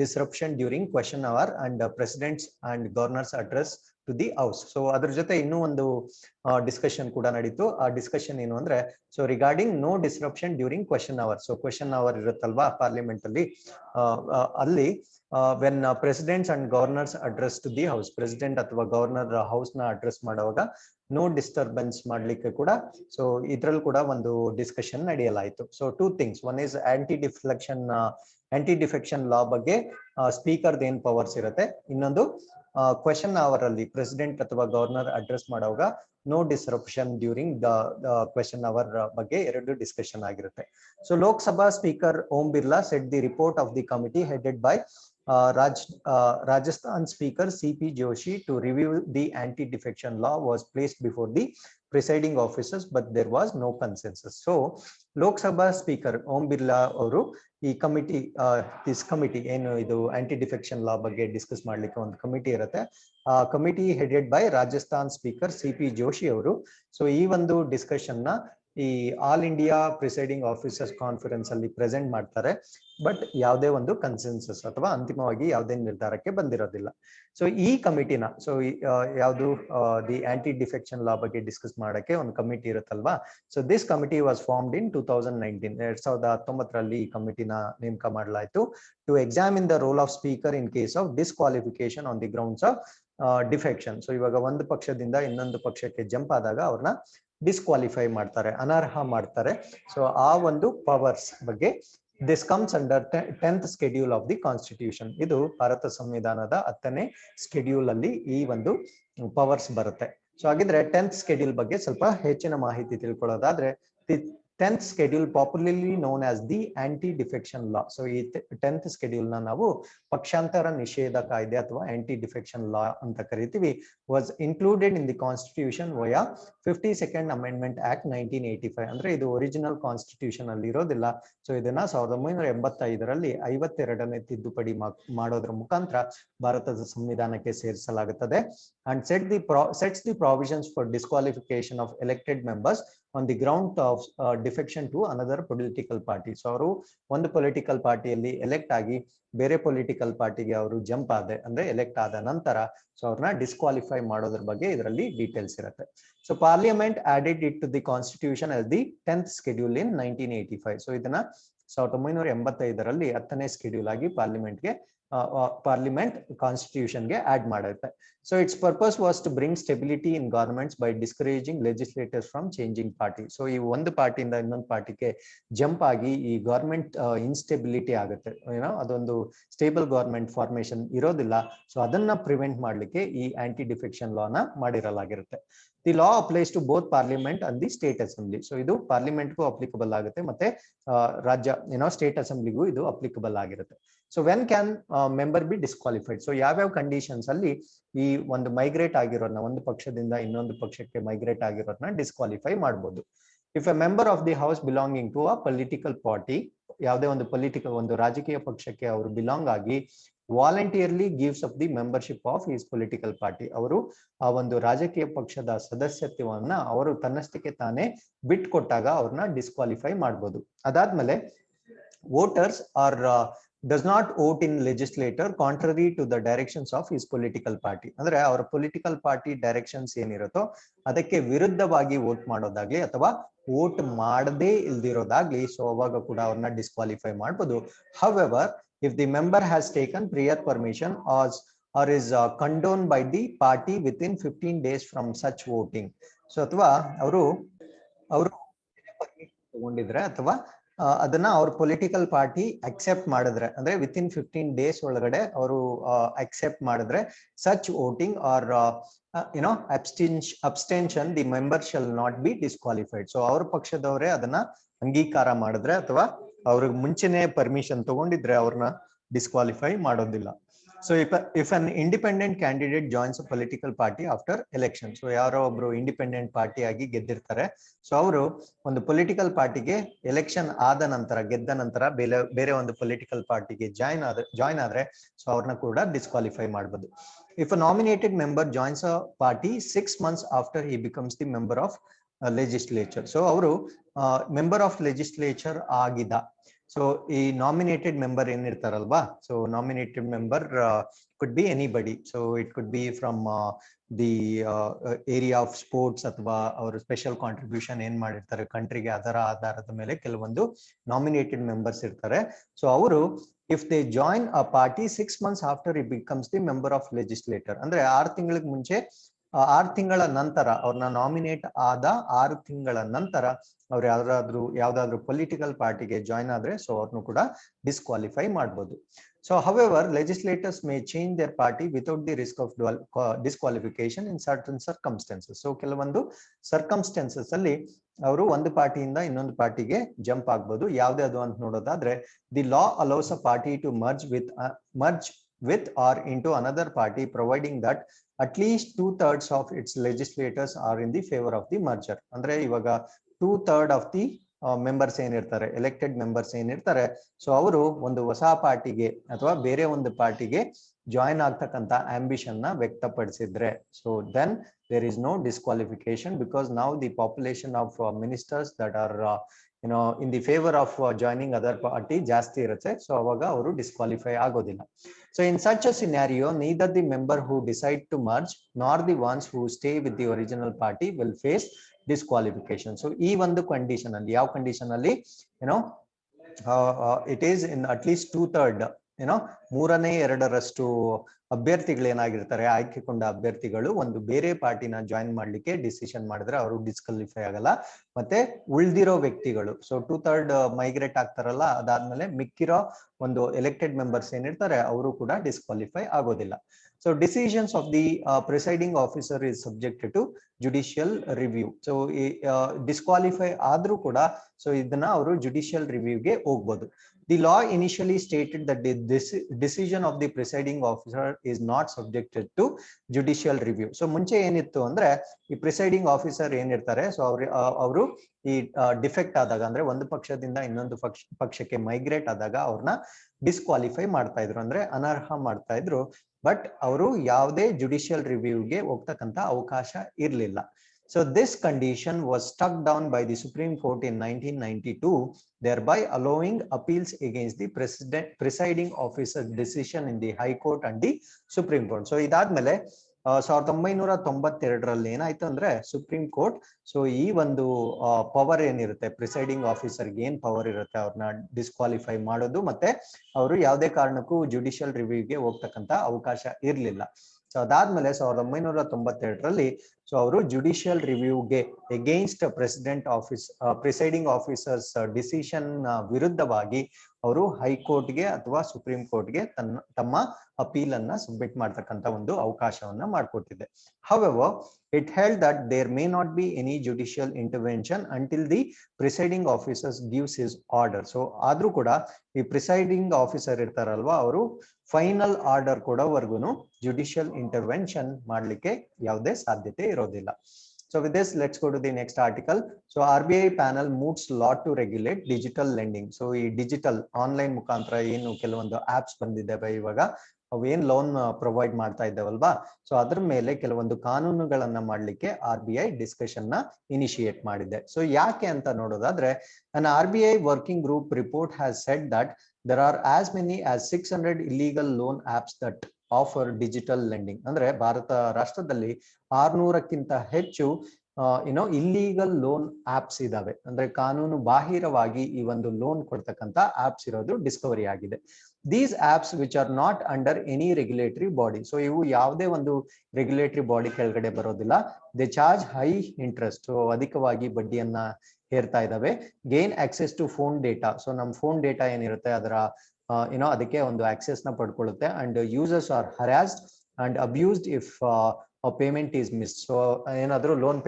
disruption during question hour and president's and governor's address to the house. So ಅದರ ಜೊತೆ ಇನ್ನೂ ಒಂದು ಡಿಸ್ಕಷನ್ ಕೂಡ ನಡೀತು. ಆ ಡಿಸ್ಕಷನ್ ಏನು ಅಂದ್ರೆ, so regarding no disruption during question hour. So question hour ಇರುತ್ತಲ್ವಾ ಪಾರ್ಲಿಮೆಂಟ್ ಅಲ್ಲಿ, ಅಲ್ಲಿ when presidents and governors address to the house, president ಅಥವಾ ಗವರ್ನರ್ ಹೌಸ್ ನ ಅಡ್ರೆಸ್ ಮಾಡುವಾಗ ನೋ ಡಿಸ್ಟರ್ಬೆನ್ಸ್ ಮಾಡ್ಲಿಕ್ಕೆ ಕೂಡ ಸೊ ಇದ್ರಲ್ಲಿ ಕೂಡ ಒಂದು ಡಿಸ್ಕಷನ್ ನಡೆಯಲಾಯಿತು. So two things, one is anti defection law ಬಗ್ಗೆ ಸ್ಪೀಕರ್ ಏನ್ ಪವರ್ಸ್ ಇರುತ್ತೆ, ಇನ್ನೊಂದು ಕ್ವೆಶನ್ ಅವರ್ ಅಲ್ಲಿ ಪ್ರೆಸಿಡೆಂಟ್ ಅಥವಾ ಗವರ್ನರ್ ಅಡ್ರೆಸ್ ಮಾಡುವಾಗ no disruption during the question hour ಬಗ್ಗೆ ಎರಡು ಡಿಸ್ಕಷನ್ ಆಗಿರುತ್ತೆ. So Lok Sabha speaker Om Birla set the report of the committee headed by Rajasthan Speaker C.P. Joshi to review the anti-defection law was placed before the presiding officers, but there was no consensus. So, Lok Sabha Speaker Om Birla ಅವರು ಈ committee, this committee ಏನು ಇದು aunty-defection ಲಾ ಬಗ್ಗೆ discuss ಮಾಡ್ಲಿಕ್ಕೆ ಒಂದು committee ಇರುತ್ತೆ. ಆ committee headed by Rajasthan speaker C.P. Joshi ಅವರು. ಸೊ ಈ ಒಂದು ಡಿಸ್ಕಷನ್ ನ ಈ all India presiding officers conference ಅಲ್ಲಿ ಪ್ರೆಸೆಂಟ್ ಮಾಡ್ತಾರೆ. ಬಟ್ ಯಾವುದೇ ಒಂದು ಕನ್ಸೆನ್ಸಸ್ ಅಥವಾ ಅಂತಿಮವಾಗಿ ಯಾವುದೇ ನಿರ್ಧಾರಕ್ಕೆ ಬಂದಿರೋದಿಲ್ಲ. ಸೊ ಈ ಕಮಿಟಿನ ಸೊ ಯಾವುದು ದಿ ಆಂಟಿ ಡಿಫೆಕ್ಷನ್ ಲಾ ಬಗ್ಗೆ ಡಿಸ್ಕಸ್ ಮಾಡಕ್ಕೆ ಒಂದು ಕಮಿಟಿ ಇರುತ್ತಲ್ವಾ. So this committee was formed in 2019, 2019 ಈ ಕಮಿಟಿನ ನೇಮಕ ಮಾಡಲಾಯಿತು. To examine the role of speaker in case of disqualification on the grounds of defection. So ಇವಾಗ ಒಂದು ಪಕ್ಷದಿಂದ ಇನ್ನೊಂದು ಪಕ್ಷಕ್ಕೆ ಜಂಪ್ ಆದಾಗ ಅವ್ರನ್ನ ಡಿಸ್ಕ್ವಾಲಿಫೈ ಮಾಡ್ತಾರೆ, ಅನರ್ಹ ಮಾಡ್ತಾರೆ. ಸೊ ಆ ಒಂದು ಪವರ್ಸ್ ಬಗ್ಗೆ this comes under 10th schedule of the constitution. ಇದು ಭಾರತ ಸಂವಿಧಾನದ 10ನೇ ಸ್ಕೆಡ್ಯೂಲ್ ಅಲ್ಲಿ ಈ ಒಂದು ಪವರ್ಸ್ ಬರುತ್ತೆ. ಸೊ ಹಾಗಿದ್ರೆ 10th schedule ಬಗ್ಗೆ ಸ್ವಲ್ಪ ಹೆಚ್ಚಿನ ಮಾಹಿತಿ ತಿಳ್ಕೊಳ್ಳೋದಾದ್ರೆ, the 10th schedule popularly known as the anti-defection law. So ಈ 10th schedule ನ ನಾವು ಪಕ್ಷಾಂತರ ನಿಷೇಧ ಕಾಯ್ದೆ ಅಥವಾ anti-defection law ಅಂತ ಕರಿತೀವಿ. was included in the constitution via 52nd Amendment Act 1985. ಅಂದ್ರೆ ಇದು ಒರಿಜಿನಲ್ ಕಾನ್ಸ್ಟಿಟ್ಯೂಷನ್ ಅಲ್ಲಿ ಇರೋದಿಲ್ಲ. ಸೊ ಇದನ್ನ 1985ರಲ್ಲಿ 52ನೇ ತಿದ್ದುಪಡಿ ಮಾಡೋದ್ರ ಮುಖಾಂತರ ಭಾರತದ ಸಂವಿಧಾನಕ್ಕೆ ಸೇರಿಸಲಾಗುತ್ತದೆ. and sets the provisions for disqualification of elected members on the ground of defection to another political party. So ಅವರು ಒಂದು ಪೊಲಿಟಿಕಲ್ ಪಾರ್ಟಿಯಲ್ಲಿ ಎಲೆಕ್ಟ್ ಆಗಿ ಬೇರೆ ಪೊಲಿಟಿಕಲ್ ಪಾರ್ಟಿಗೆ ಅವರು ಜಂಪ್ ಅಂದ್ರೆ ಎಲೆಕ್ಟ್ ಆದ ನಂತರ ಸೊ ಅವ್ರನ್ನ ಡಿಸ್ಕ್ವಾಲಿಫೈ ಮಾಡೋದ್ರ ಬಗ್ಗೆ ಇದರಲ್ಲಿ ಡೀಟೇಲ್ಸ್ ಇರುತ್ತೆ. So parliament added it to the constitution as the 10th schedule in 1985. ಸೊ ಇದನ್ನ 1985ರಲ್ಲಿ 10ನೇ ಸ್ಕೆಡ್ಯೂಲ್ ಆಗಿ ಪಾರ್ಲಿಮೆಂಟ್ ಕಾನ್ಸ್ಟಿಟ್ಯೂಷನ್ಗೆ ಆಡ್ ಮಾಡುತ್ತೆ. So its purpose was to bring stability in governments by discouraging legislators from changing party. So ಈ ಒಂದು ಪಾರ್ಟಿಯಿಂದ ಇನ್ನೊಂದು ಪಾರ್ಟಿಗೆ ಜಂಪ್ ಆಗಿ ಈ ಗವರ್ಮೆಂಟ್ ಇನ್ಸ್ಟೆಬಿಲಿಟಿ ಆಗುತ್ತೆ, ಏನೋ ಅದೊಂದು ಸ್ಟೇಬಲ್ ಗವರ್ಮೆಂಟ್ ಫಾರ್ಮೇಶನ್ ಇರೋದಿಲ್ಲ. ಸೊ ಅದನ್ನ ಪ್ರಿವೆಂಟ್ ಮಾಡ್ಲಿಕ್ಕೆ ಈ ಆಂಟಿ ಡಿಫೆಕ್ಷನ್ ಲಾನ ಮಾಡಿರಲಾಗಿರುತ್ತೆ. The law applies to both parliament and the state assembly. So ಇದು ಪಾರ್ಲಿಮೆಂಟ್ಗೂ ಅಪ್ಲಿಕಬಲ್ ಆಗುತ್ತೆ ಮತ್ತೆ ರಾಜ್ಯ ಸ್ಟೇಟ್ ಅಸೆಂಬ್ಲಿಗೂ ಇದು ಅಪ್ಲಿಕಬಲ್ ಆಗಿರುತ್ತೆ. So when can member be disqualified? So ಯಾವ್ಯಾವ ಕಂಡೀಷನ್ಸ್ ಅಲ್ಲಿ ಈ ಒಂದು ಮೈಗ್ರೇಟ್ ಆಗಿರೋದನ್ನ, ಒಂದು ಪಕ್ಷದಿಂದ ಇನ್ನೊಂದು ಪಕ್ಷಕ್ಕೆ ಮೈಗ್ರೇಟ್ ಆಗಿರೋದನ್ನ ಡಿಸ್ಕ್ವಾಲಿಫೈ ಮಾಡಬಹುದು. If a member of the house belonging to a political party, ಯಾವುದೇ ಒಂದು ರಾಜಕೀಯ ಪಕ್ಷಕ್ಕೆ ಅವರು ಬಿಲಾಂಗ್ ಆಗಿ voluntarily gives up the membership of his political party, ಅವರು ಆ ಒಂದು ರಾಜಕೀಯ ಪಕ್ಷದ ಸದಸ್ಯತ್ವವನ್ನ ಅವರು ತನ್ನಷ್ಟಕ್ಕೆ ತಾನೇ ಬಿಟ್ಕೊಟ್ಟಾಗ ಅವ್ರನ್ನ ಡಿಸ್ಕ್ವಾಲಿಫೈ ಮಾಡಬಹುದು. ಅದಾದ್ಮೇಲೆ voters are does not vote in legislator contrary to the directions of his political party. ಅಂದ್ರೆ ಅವರ ಪೊಲಿಟಿಕಲ್ ಪಾರ್ಟಿ ಡೈರೆಕ್ಷನ್ಸ್ ಏನಿರುತ್ತೋ ಅದಕ್ಕೆ ವಿರುದ್ಧವಾಗಿ ವೋಟ್ ಮಾಡೋದಾಗ್ಲಿ ಅಥವಾ ವೋಟ್ ಮಾಡದೇ ಇಲ್ದಿರೋದಾಗ್ಲಿ ಸೊ ಅವಾಗ ಕೂಡ ಅವ್ರನ್ನ ಡಿಸ್ಕ್ವಾಲಿಫೈ ಮಾಡಬಹುದು. However, if the member has taken prior permission or is condoned by the party within 15 days from such voting. So ಅಥವಾ ಅವರು ಪರ್ಮಿಷನ್ ತಗೊಂಡಿದ್ರೆ ಅಥವಾ ಅದನ್ನ ಅವ್ರ ಪೊಲಿಟಿಕಲ್ ಪಾರ್ಟಿ ಅಕ್ಸೆಪ್ಟ್ ಮಾಡಿದ್ರೆ, ಅಂದ್ರೆ ವಿತಿನ್ 15 days ಒಳಗಡೆ ಅವರು ಅಕ್ಸೆಪ್ಟ್ ಮಾಡಿದ್ರೆ such voting or abstention the member shall not be disqualified. So ಅವ್ರ ಪಕ್ಷದವರೇ ಅದನ್ನ ಅಂಗೀಕಾರ ಮಾಡಿದ್ರೆ ಅಥವಾ ಅವ್ರಿಗೆ ಮುಂಚೆನೆ ಪರ್ಮಿಷನ್ ತಗೊಂಡಿದ್ರೆ ಅವ್ರನ್ನ ಡಿಸ್ಕ್ವಾಲಿಫೈ ಮಾಡೋದಿಲ್ಲ. So if an independent candidate joins a political party after election, so ಯಾರೋ ಒಬ್ರು ಇಂಡಿಪೆಂಡೆಂಟ್ ಪಾರ್ಟಿ ಆಗಿ ಗೆದ್ದಿರ್ತಾರೆ, ಸೊ ಅವರು ಒಂದು ಪೊಲಿಟಿಕಲ್ ಪಾರ್ಟಿಗೆ ಎಲೆಕ್ಷನ್ ಆದ ನಂತರ ಗೆದ್ದ ನಂತರ ಬೇರೆ ಒಂದು ಪೊಲಿಟಿಕಲ್ ಪಾರ್ಟಿಗೆ ಜಾಯ್ನ್ ಆದ್ರೆ ಸೊ ಅವ್ರನ್ನ ಕೂಡ ಡಿಸ್ಕ್ವಾಲಿಫೈ ಮಾಡಬಹುದು. If a nominated member joins a party 6 months after he becomes the member of legislature, so ಅವರು ಮೆಂಬರ್ ಆಫ್ ಲೆಜಿಸ್ಲೇಚರ್ ಆಗಿದ, ಸೊ ಈ ನಾಮಿನೇಟೆಡ್ ಮೆಂಬರ್ ಏನಿರ್ತಾರಲ್ವಾ, so nominated member could be anybody, so it could be from the area of sports ಅಥವಾ ಅವರು special contribution ಏನ್ ಮಾಡಿರ್ತಾರೆ ಕಂಟ್ರಿಗೆ, ಅದರ ಆಧಾರದ ಮೇಲೆ ಕೆಲವೊಂದು ನಾಮಿನೇಟೆಡ್ ಮೆಂಬರ್ಸ್ ಇರ್ತಾರೆ. ಸೊ ಅವರು if they join a party 6 months after he becomes the member of legislature, ಅಂದ್ರೆ 6 ತಿಂಗಳಿಗೆ ಮುಂಚೆ 6 ತಿಂಗಳ ನಂತರ ಅವ್ರನ್ನ ನಾಮಿನೇಟ್ ಆದ 6 ತಿಂಗಳ ನಂತರ ಅವ್ರು ಯಾವ್ದಾದ್ರು ಪೊಲಿಟಿಕಲ್ ಪಾರ್ಟಿಗೆ ಜಾಯ್ನ್ ಆದ್ರೆ ಸೊ ಅವ್ರನ್ನು ಕೂಡ ಡಿಸ್ಕ್ವಾಲಿಫೈ ಮಾಡಬಹುದು. So however, legislators may change their party without the risk of disqualification in certain circumstances. So ಕೆಲವೊಂದು circumstances ಅಲ್ಲಿ ಅವರು ಒಂದು ಪಾರ್ಟಿಯಿಂದ ಇನ್ನೊಂದು ಪಾರ್ಟಿಗೆ ಜಂಪ್ ಆಗ್ಬೋದು. ಯಾವ್ದು ಅಂತ ನೋಡೋದಾದ್ರೆ, the law allows a party to merge with or into another party providing that at least 2/3 of its legislators are in the favor of the merger. ಅಂದ್ರೆ ಇವಾಗ 2/3 of the ಮೆಂಬರ್ಸ್ ಏನಿರ್ತಾರೆ, ಎಲೆಕ್ಟೆಡ್ ಮೆಂಬರ್ಸ್ ಏನಿರ್ತಾರೆ, so ಅವರು ಒಂದು ಹೊಸ ಪಾರ್ಟಿಗೆ ಅಥವಾ ಬೇರೆ ಒಂದು ಪಾರ್ಟಿಗೆ ಜಾಯಿನ್ ಆಗ್ತಕ್ಕಂತ ಆಂಬಿಷನ್ ನ ವ್ಯಕ್ತಪಡಿಸಿದ್ರೆ, so then there is no disqualification, because now the population of ministers that are in the favour of joining other party ಜಾಸ್ತಿ ಇರುತ್ತೆ, ಸೊ ಅವಾಗ ಅವರು ಡಿಸ್ಕ್ವಾಲಿಫೈ ಆಗೋದಿಲ್ಲ. So in such a scenario neither the member who decide to merge nor the ones who stay with the original party will face disqualification. So ಈ ಒಂದು condition ಅಲ್ಲಿ, ಯಾವ condition ಅಲ್ಲಿ, it is in at least 2/3, 3/2 ಅಭ್ಯರ್ಥಿಗಳೇನಾಗಿರ್ತಾರೆ, ಆಯ್ಕೆಕೊಂಡ ಅಭ್ಯರ್ಥಿಗಳು ಒಂದು ಬೇರೆ ಪಾರ್ಟಿನ join ಮಾಡ್ಲಿಕ್ಕೆ decision ಮಾಡಿದ್ರೆ ಅವರು ಡಿಸ್ಕ್ವಾಲಿಫೈ ಆಗಲ್ಲ. ಮತ್ತೆ ಉಳ್ದಿರೋ ವ್ಯಕ್ತಿಗಳು, ಸೊ 2/3 ಮೈಗ್ರೇಟ್ ಆಗ್ತಾರಲ್ಲ, ಅದಾದ್ಮೇಲೆ ಮಿಕ್ಕಿರೋ ಒಂದು ಎಲೆಕ್ಟೆಡ್ ಮೆಂಬರ್ಸ್ ಏನಿರ್ತಾರೆ ಅವರು ಕೂಡ ಡಿಸ್ಕ್ವಾಲಿಫೈ ಆಗೋದಿಲ್ಲ. So decisions of the presiding officer is subjected to judicial review. So disqualify ಆದ್ರೂ ಕೂಡ ಸೊ ಇದನ್ನ ಅವರು ಜುಡಿಷಿಯಲ್ ರಿವ್ಯೂಗೆ ಹೋಗ್ಬೋದು. The law initially stated that the decision of the presiding officer is not subjected to judicial review. So ಮುಂಚೆ ಏನಿತ್ತು ಅಂದ್ರೆ, ಈ presiding officer ಏನಿರ್ತಾರೆ, ಸೊ ಅವರು ಈ ಡಿಫೆಕ್ಟ್ ಆದಾಗ, ಅಂದ್ರೆ ಒಂದು ಪಕ್ಷದಿಂದ ಇನ್ನೊಂದು ಪಕ್ಷಕ್ಕೆ ಮೈಗ್ರೇಟ್ ಆದಾಗ ಅವ್ರನ್ನ ಡಿಸ್ಕ್ವಾಲಿಫೈ ಮಾಡ್ತಾ ಇದ್ರು, ಅಂದ್ರೆ ಅನರ್ಹ ಮಾಡ್ತಾ ಇದ್ರು. ಬಟ್ ಅವರು ಯಾವುದೇ ಜುಡಿಷಿಯಲ್ ರಿವ್ಯೂಗೆ ಹೋಗ್ತಕ್ಕಂತ ಅವಕಾಶ ಇರಲಿಲ್ಲ. So this condition was struck down by the Supreme Court in 1992, thereby allowing appeals against the presiding officer decision in the High Court and the Supreme Court. So ಇದಾದ್ಮೇಲೆ 1992 ಏನಾಯ್ತು ಅಂದ್ರೆ, ಸುಪ್ರೀಂ ಕೋರ್ಟ್ ಸೊ ಈ ಒಂದು power ಏನಿರುತ್ತೆ, presiding ಆಫೀಸರ್ಗೆ ಏನ್ power ಇರುತ್ತೆ ಅವ್ರನ್ನ disqualify ಮಾಡೋದು, ಮತ್ತೆ ಅವರು ಯಾವುದೇ ಕಾರಣಕ್ಕೂ ಜುಡಿಷಿಯಲ್ ರಿವ್ಯೂಗೆ ಹೋಗ್ತಕ್ಕಂತ ಅವಕಾಶ ಇರ್ಲಿಲ್ಲ. ಸೊ ಅದಾದ್ಮೇಲೆ 1992 ಸೊ ಅವರು ಜುಡಿಷಿಯಲ್ ರಿವ್ಯೂಗೆ ಎಗೇನ್ಸ್ಟ್ ಪ್ರಿಸೈಡಿಂಗ್ ಆಫೀಸರ್ಸ್ ಡಿಸಿಷನ್ ವಿರುದ್ಧವಾಗಿ ಅವರು ಹೈಕೋರ್ಟ್ಗೆ ಅಥವಾ ಸುಪ್ರೀಂ ಕೋರ್ಟ್ಗೆ ತಮ್ಮ ಅಪೀಲ್ ಅನ್ನ ಸಬ್ಮಿಟ್ ಮಾಡ್ತಕ್ಕಂತ ಒಂದು ಅವಕಾಶವನ್ನ ಮಾಡಿಕೊಟ್ಟಿದೆ. However, it held that there may not be any judicial intervention until the presiding officer gives his order. So ಆದ್ರೂ ಕೂಡ ಈ ಪ್ರಿಸೈಡಿಂಗ್ ಆಫೀಸರ್ ಇರ್ತಾರಲ್ವಾ, ಅವರು ಫೈನಲ್ ಆರ್ಡರ್ ಕೊಡೋವರೆಗೂ ಜುಡಿಷಿಯಲ್ ಇಂಟರ್ವೆನ್ಷನ್ ಮಾಡ್ಲಿಕ್ಕೆ ಯಾವುದೇ ಸಾಧ್ಯತೆ ಇರೋದಿಲ್ಲ. So with this, let's go to the next article. So RBI panel moots law to regulate digital lending. So ಈ digital online ಮುಖಾಂತರ ಏನು ಕೆಲವೊಂದು ಆಪ್ಸ್ ಬಂದಿದ್ದಾವೆ ಇವಾಗ, ಅವೇನ್ ಲೋನ್ ಪ್ರೊವೈಡ್ ಮಾಡ್ತಾ ಇದ್ದಾವಲ್ವಾ, ಸೊ ಅದ್ರ ಮೇಲೆ ಕೆಲವೊಂದು ಕಾನೂನುಗಳನ್ನ ಮಾಡ್ಲಿಕ್ಕೆ RBI ಡಿಸ್ಕಷನ್ ನ ಇನಿಶಿಯೇಟ್ ಮಾಡಿದೆ. ಸೊ ಯಾಕೆ ಅಂತ ನೋಡೋದಾದ್ರೆ, an RBI working group report has said that there are as many as 600 illegal loan apps that offer digital lending. ಅಂದ್ರೆ ಭಾರತ ರಾಷ್ಟ್ರದಲ್ಲಿ 600ಕ್ಕಿಂತ ಹೆಚ್ಚು ಇಲ್ಲೀಗಲ್ ಲೋನ್ ಆಪ್ಸ್ ಇದಾವೆ, ಅಂದ್ರೆ ಕಾನೂನು ಬಾಹಿರವಾಗಿ ಈ ಒಂದು ಲೋನ್ ಕೊಡ್ತಕ್ಕಂತ ಆಪ್ಸ್ ಇರೋದು ಡಿಸ್ಕವರಿ ಆಗಿದೆ. These apps which are not under any regulatory body, so ಇವು ಯಾವುದೇ ಒಂದು ರೆಗ್ಯುಲೇಟರಿ ಬಾಡಿ ಕೆಳಗಡೆ ಬರೋದಿಲ್ಲ. they charge high interest, so ಅಧಿಕವಾಗಿ ಬಡ್ಡಿಯನ್ನ ಹೇರ್ತಾ ಇದಾವೆ. gain access to phone data, so ನಮ್ಮ ಫೋನ್ ಡೇಟಾ ಏನಿರುತ್ತೆ ಅದರ ಅದಕ್ಕೆ ಒಂದು ಆಕ್ಸೆಸ್ ನ ಪಡ್ಕೊಳ್ಳುತ್ತೆ. And users are harassed and abused if payment is miss. So ಏನಾದ್ರೂ ಲೋನ್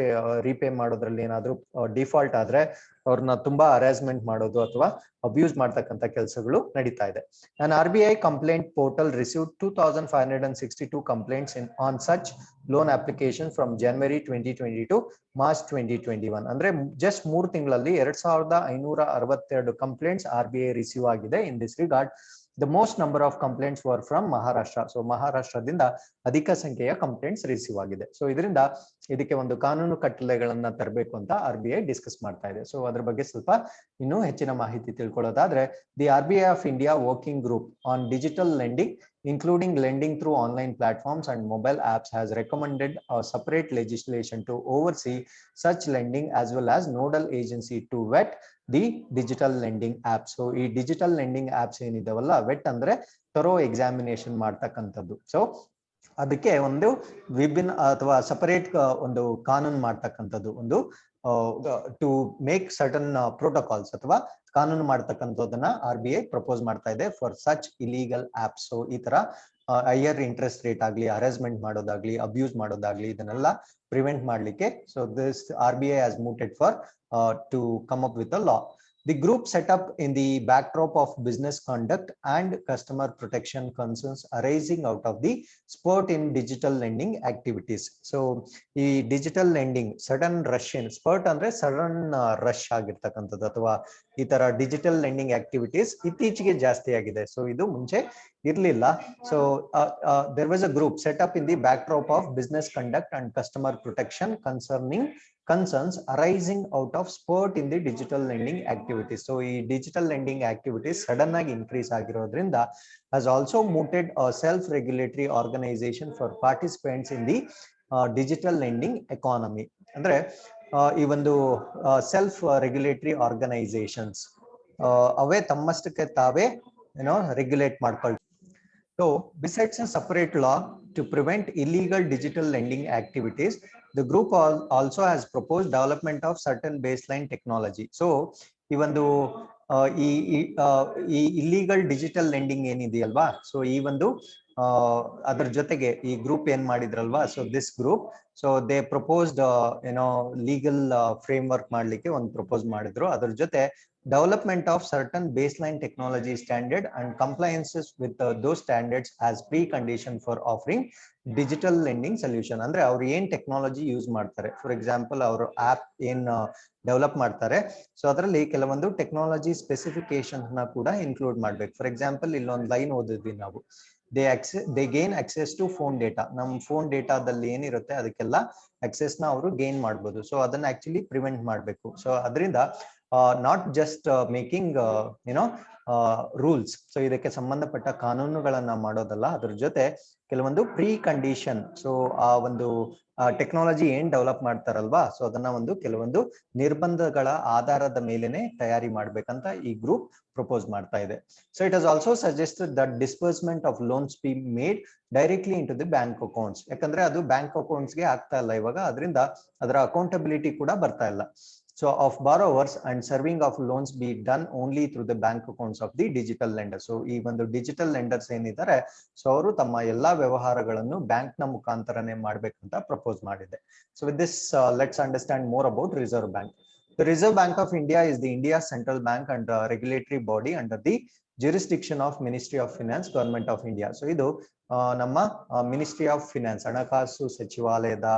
ರೀಪೇ ಮಾಡೋದ್ರಲ್ಲಿ ಏನಾದ್ರೂ ಡಿಫಾಲ್ಟ್ ಆದ್ರೆ ಅವ್ರನ್ನ ತುಂಬಾ ಹರಾಸ್ಮೆಂಟ್ ಮಾಡೋದು ಅಥವಾ ಅಬ್ಯೂಸ್ ಮಾಡ್ತಕ್ಕಂಥ ಕೆಲಸಗಳು ನಡೀತಾ ಇದೆ. And RBI complaint portal received 2,562 complaints on such loan application from January 2020 to March 2021. ಅಂದ್ರೆ ಜಸ್ಟ್ 3 ತಿಂಗಳಲ್ಲಿ 2,562 ಕಂಪ್ಲೇಂಟ್ಸ್ RBI ರಿಸೀವ್ ಆಗಿದೆ. In this regard the most number of complaints were from Maharashtra. So ಮಹಾರಾಷ್ಟ್ರದಿಂದ ಅಧಿಕ ಸಂಖ್ಯೆಯ complaints receive ಆಗಿದೆ. So ಇದರಿಂದ ಇದಕ್ಕೆ ಒಂದು ಕಾನೂನು ಕಟ್ಟಳೆಗಳನ್ನ ತರಬೇಕು ಅಂತ RBI ಡಿಸ್ಕಸ್ ಮಾಡ್ತಾ ಇದೆ. ಸೊ ಅದ್ರ ಬಗ್ಗೆ ಸ್ವಲ್ಪ ಇನ್ನೂ ಹೆಚ್ಚಿನ ಮಾಹಿತಿ ತಿಳ್ಕೊಳ್ಳೋದಾದ್ರೆ, the RBI of India working group on digital lending, including lending through online platforms and mobile apps, has recommended a separate legislation to oversee such lending as well as nodal agency to vet the digital lending app. So ಈ digital lending apps ಏನಿದಾವಲ್ಲ, vet ಅಂದ್ರೆ thorough examination ಮಾಡ್ತಕ್ಕಂಥದ್ದು. So ಅದಕ್ಕೆ ಒಂದು ವಿಭಿನ್ನ ಅಥವಾ separate ಒಂದು ಕಾನೂನು ಮಾಡ್ತಕ್ಕಂಥದ್ದು, ಒಂದು ಟು ಮೇಕ್ ಸರ್ಟನ್ ಪ್ರೋಟೋಕಾಲ್ಸ್ ಅಥವಾ ಕಾನೂನು ಮಾಡ್ತಕ್ಕಂಥದ್ದನ್ನ RBI ಪ್ರಪೋಸ್ ಮಾಡ್ತಾ ಇದೆ for such illegal apps. So ಈ ತರ ಹೈಯರ್ ಇಂಟ್ರೆಸ್ಟ್ ರೇಟ್ ಆಗ್ಲಿ, ಹರಾಸ್ಮೆಂಟ್ ಮಾಡೋದಾಗ್ಲಿ, ಅಬ್ಯೂಸ್ ಮಾಡೋದಾಗ್ಲಿ, ಇದನ್ನೆಲ್ಲ ಪ್ರಿವೆಂಟ್ ಮಾಡ್ಲಿಕ್ಕೆ. So this RBI has mooted for to come up with a law. The group set up in the backdrop of business conduct and customer protection concerns arising out of the spurt in digital lending activities. So ಈ digital lending sudden rush, spurt ಅಂದ್ರೆ sudden rush ಆಗಿರ್ತಕ್ಕಂಥದ್ದು ಅಥವಾ ಈ ತರ digital lending activities ಇತ್ತೀಚೆಗೆ ಜಾಸ್ತಿ ಆಗಿದೆ. So ಇದು ಮುಂಚೆ ಇರ್ಲಿಲ್ಲ. So there was a group set up in the backdrop of business conduct and customer protection concerns arising out of spurt in the digital lending activities. So ಈ digital lending activities sudden ಆಗಿ increase ಆಗಿರೋದ್ರಿಂದ has also mooted a self-regulatory organization for participants in the digital lending economy. ಅಂದ್ರೆ ಈ ಒಂದು self regulatory organisations ಅವೇ ತಮ್ಮಷ್ಟಕ್ಕೆ ತಾವೇ regulate ಮಾಡ್ಕೊಳ್ತಾರೆ. So besides a separate law to prevent illegal digital lending activities, the group also has proposed development of certain baseline technology. So ಈ ಒಂದು ಈ illegal digital lending ಏನಿದೆಯಲ್ವಾ, so ಈ ಒಂದು ಅದ್ರ ಜೊತೆಗೆ ಈ ಗ್ರೂಪ್ ಏನ್ ಮಾಡಿದ್ರಲ್ವಾ, so this group, so they proposed legal framework ಮಾಡ್ಲಿಕ್ಕೆ ಒಂದು ಪ್ರಪೋಸ್ ಮಾಡಿದ್ರು. ಅದ್ರ ಜೊತೆ development of certain baseline technology standard and compliances with those standards as precondition for offering digital lending solution. ಅಂದ್ರೆ ಅವ್ರು ಏನ್ ಟೆಕ್ನಾಲಜಿ ಯೂಸ್ ಮಾಡ್ತಾರೆ, ಫಾರ್ ಎಕ್ಸಾಂಪಲ್ ಅವರು ಆಪ್ ಏನ್ ಡೆವಲಪ್ ಮಾಡ್ತಾರೆ, ಸೊ ಅದರಲ್ಲಿ ಕೆಲವೊಂದು ಟೆಕ್ನಾಲಜಿ ಸ್ಪೆಸಿಫಿಕೇಶನ್ ನ ಕೂಡ ಇನ್ಕ್ಲೂಡ್ ಮಾಡ್ಬೇಕು. ಫಾರ್ ಎಕ್ಸಾಂಪಲ್ ಇಲ್ಲೊಂದು ಲೈನ್ ಓದಿದ್ವಿ ನಾವು, they gain access to phone data. ನಮ್ ಫೋನ್ ಡೇಟಾದಲ್ಲಿ ಏನಿರುತ್ತೆ ಅದಕ್ಕೆಲ್ಲ access ನ ಅವರು ಗೇನ್ ಮಾಡ್ಬೋದು. ಸೊ ಅದನ್ನ ಆಕ್ಚುಲಿ ಪ್ರಿವೆಂಟ್ ಮಾಡ್ಬೇಕು. ಸೊ ಅದರಿಂದ not just making rules, so ಇದಕ್ಕೆ ಸಂಬಂಧಪಟ್ಟ ಕಾನೂನುಗಳನ್ನ ಮಾಡೋದಲ್ಲ, ಅದ್ರ ಜೊತೆ ಕೆಲವೊಂದು ಪ್ರೀ ಕಂಡೀಷನ್, ಸೊ ಆ ಒಂದು ಟೆಕ್ನಾಲಜಿ ಏನ್ ಡೆವಲಪ್ ಮಾಡ್ತಾರಲ್ವಾ, ಸೊ ಅದನ್ನ ಒಂದು ಕೆಲವೊಂದು ನಿರ್ಬಂಧಗಳ ಆಧಾರದ ಮೇಲೆನೆ ತಯಾರಿ ಮಾಡ್ಬೇಕಂತ ಈ ಗ್ರೂಪ್ ಪ್ರಪೋಸ್ ಮಾಡ್ತಾ ಇದೆ. So it has also suggested that disbursement of loans be made directly into the bank accounts. ಯಾಕಂದ್ರೆ ಅದು ಬ್ಯಾಂಕ್ ಅಕೌಂಟ್ಸ್ಗೆ ಆಗ್ತಾ ಇಲ್ಲ ಇವಾಗ, ಅದರಿಂದ ಅದರ ಅಕೌಂಟಬಿಲಿಟಿ ಕೂಡ ಬರ್ತಾ ಇಲ್ಲ. So of borrowers and serving of loans be done only through the bank accounts of the digital lender. So ಈ ಒಂದು ಡಿಜಿಟಲ್ ಲೆಂಡರ್ಸ್ ಏನಿದ್ದಾರೆ, ಸೊ ಅವರು ತಮ್ಮ ಎಲ್ಲಾ ವ್ಯವಹಾರಗಳನ್ನು ಬ್ಯಾಂಕ್ ನ ಮುಖಾಂತರನೇ ಮಾಡ್ಬೇಕಂತ ಪ್ರಪೋಸ್ ಮಾಡಿದೆ. So with this let's understand more about Reserve Bank. The Reserve Bank of India is the India's central bank and regulatory body under the jurisdiction of Ministry of Finance, Government of India. So ಇದು ನಮ್ಮ ministry of finance, ಹಣಕಾಸು ಸಚಿವಾಲಯದ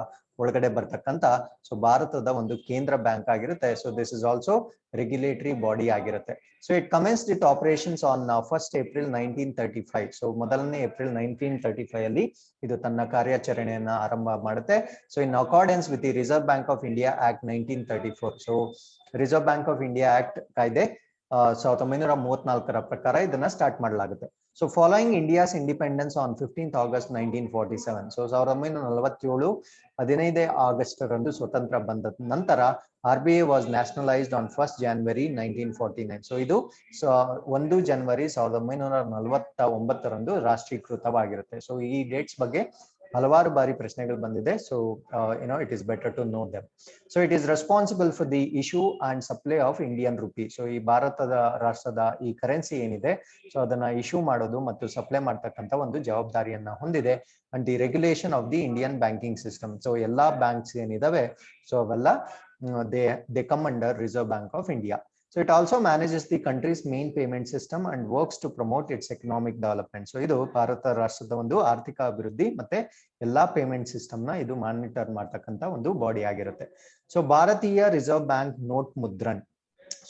ಒಳಗಡೆ ಬರ್ತಕ್ಕಂತ so ಭಾರತದ ಒಂದು ಕೇಂದ್ರ bank ಆಗಿರುತ್ತೆ. So this is also regulatory body ಆಗಿರುತ್ತೆ. So it commenced it operations on 1st April 1935. So ಮೊದಲನೇ ಏಪ್ರಿಲ್ 1935 ಅಲ್ಲಿ ಇದು ತನ್ನ ಕಾರ್ಯಾಚರಣೆಯನ್ನ ಆರಂಭ ಮಾಡುತ್ತೆ. So in accordance with the reserve bank of India act 1934. So reserve bank of India act ಕಾಯ್ದೆ 1934 ಪ್ರಕಾರ ಇದನ್ನ ಸ್ಟಾರ್ಟ್ ಮಾಡಲಾಗುತ್ತೆ. So following India's independence on 15th August 1947. So 1947 15 August ರಂದು ಸ್ವತಂತ್ರ ಬಂದ ನಂತರ RBI was nationalised on 1st January 1949. So ಇದು 1 ಜನವರಿ 1949 ರಂದು ರಾಷ್ಟ್ರೀಕೃತವಾಗಿರುತ್ತೆ. ಸೊ ಈ ಡೇಟ್ಸ್ ಬಗ್ಗೆ ಹಲವಾರು ಬಾರಿ ಪ್ರಶ್ನೆಗಳು ಬಂದಿದೆ. So it is better to know them. So it is responsible for the issue and supply of Indian rupee. So ಈ ಭಾರತದ ರಾಷ್ಟ್ರದ ಈ ಕರೆನ್ಸಿ ಏನಿದೆ, ಸೊ ಅದನ್ನ ಇಶ್ಯೂ ಮಾಡೋದು ಮತ್ತು ಸಪ್ಲೈ ಮಾಡ್ತಕ್ಕಂಥ ಒಂದು ಜವಾಬ್ದಾರಿಯನ್ನ ಹೊಂದಿದೆ. And the regulation of the Indian banking system. So ಎಲ್ಲಾ ಬ್ಯಾಂಕ್ಸ್ ಏನಿದಾವೆ, ಸೊ ಅವೆಲ್ಲ they come under Reserve Bank of India. So it also manages the country's main payment system and works to promote its economic development. So ಇದು ಭಾರತ ರಾಷ್ಟ್ರದ ಒಂದು ಆರ್ಥಿಕ ಅಭಿವೃದ್ಧಿ ಮತ್ತೆ ಎಲ್ಲಾ payment system ನ ಇದು ಮಾನಿಟರ್ ಮಾಡ್ತಕ್ಕಂತ ಒಂದು ಬಾಡಿ ಆಗಿರುತ್ತೆ. ಸೊ ಭಾರತೀಯ ರಿಸರ್ವ್ ಬ್ಯಾಂಕ್ ನೋಟ್ ಮುದ್ರಣ.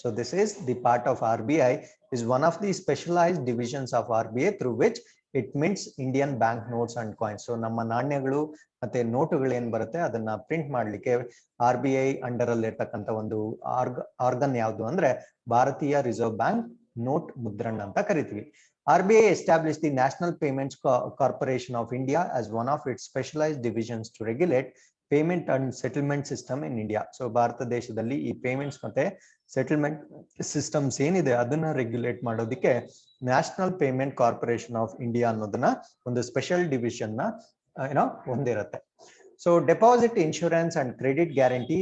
So this is the part of RBI, is one of the specialized divisions of RBI through which it mints Indian bank notes and coins. So ನಮ್ಮ ನಾಣ್ಯಗಳು ಮತ್ತೆ ನೋಟುಗಳು ಏನ್ ಬರುತ್ತೆ ಅದನ್ನ ಪ್ರಿಂಟ್ ಮಾಡ್ಲಿಕ್ಕೆ RBI ಅಂಡರ್ ಅಲ್ಲಿ ಇರ್ತಕ್ಕಂತ ಒಂದು ಆರ್ಗನ್ ಯಾವುದು ಅಂದ್ರೆ ಭಾರತೀಯ ರಿಸರ್ವ್ ಬ್ಯಾಂಕ್ ನೋಟ್ ಮುದ್ರಣ ಅಂತ ಕರಿತೀವಿ. RBI established the National Payments Corporation of India as one of its specialized divisions to regulate payment and settlement system in India. So Bharat ದೇಶದಲ್ಲಿ ಈ ಪೇಮೆಂಟ್ಸ್ ಮತ್ತೆ ಸೆಟಲ್ಮೆಂಟ್ ಸಿಸ್ಟಮ್ಸ್ ಏನಿದೆ ಅದನ್ನ ರೆಗ್ಯುಲೇಟ್ ಮಾಡೋದಕ್ಕೆ national payment corporation of India ಅನ್ನೋದನ್ನ ಒಂದು special division ನ ಹೊಂದಿರುತ್ತೆ. So deposit insurance and credit guarantee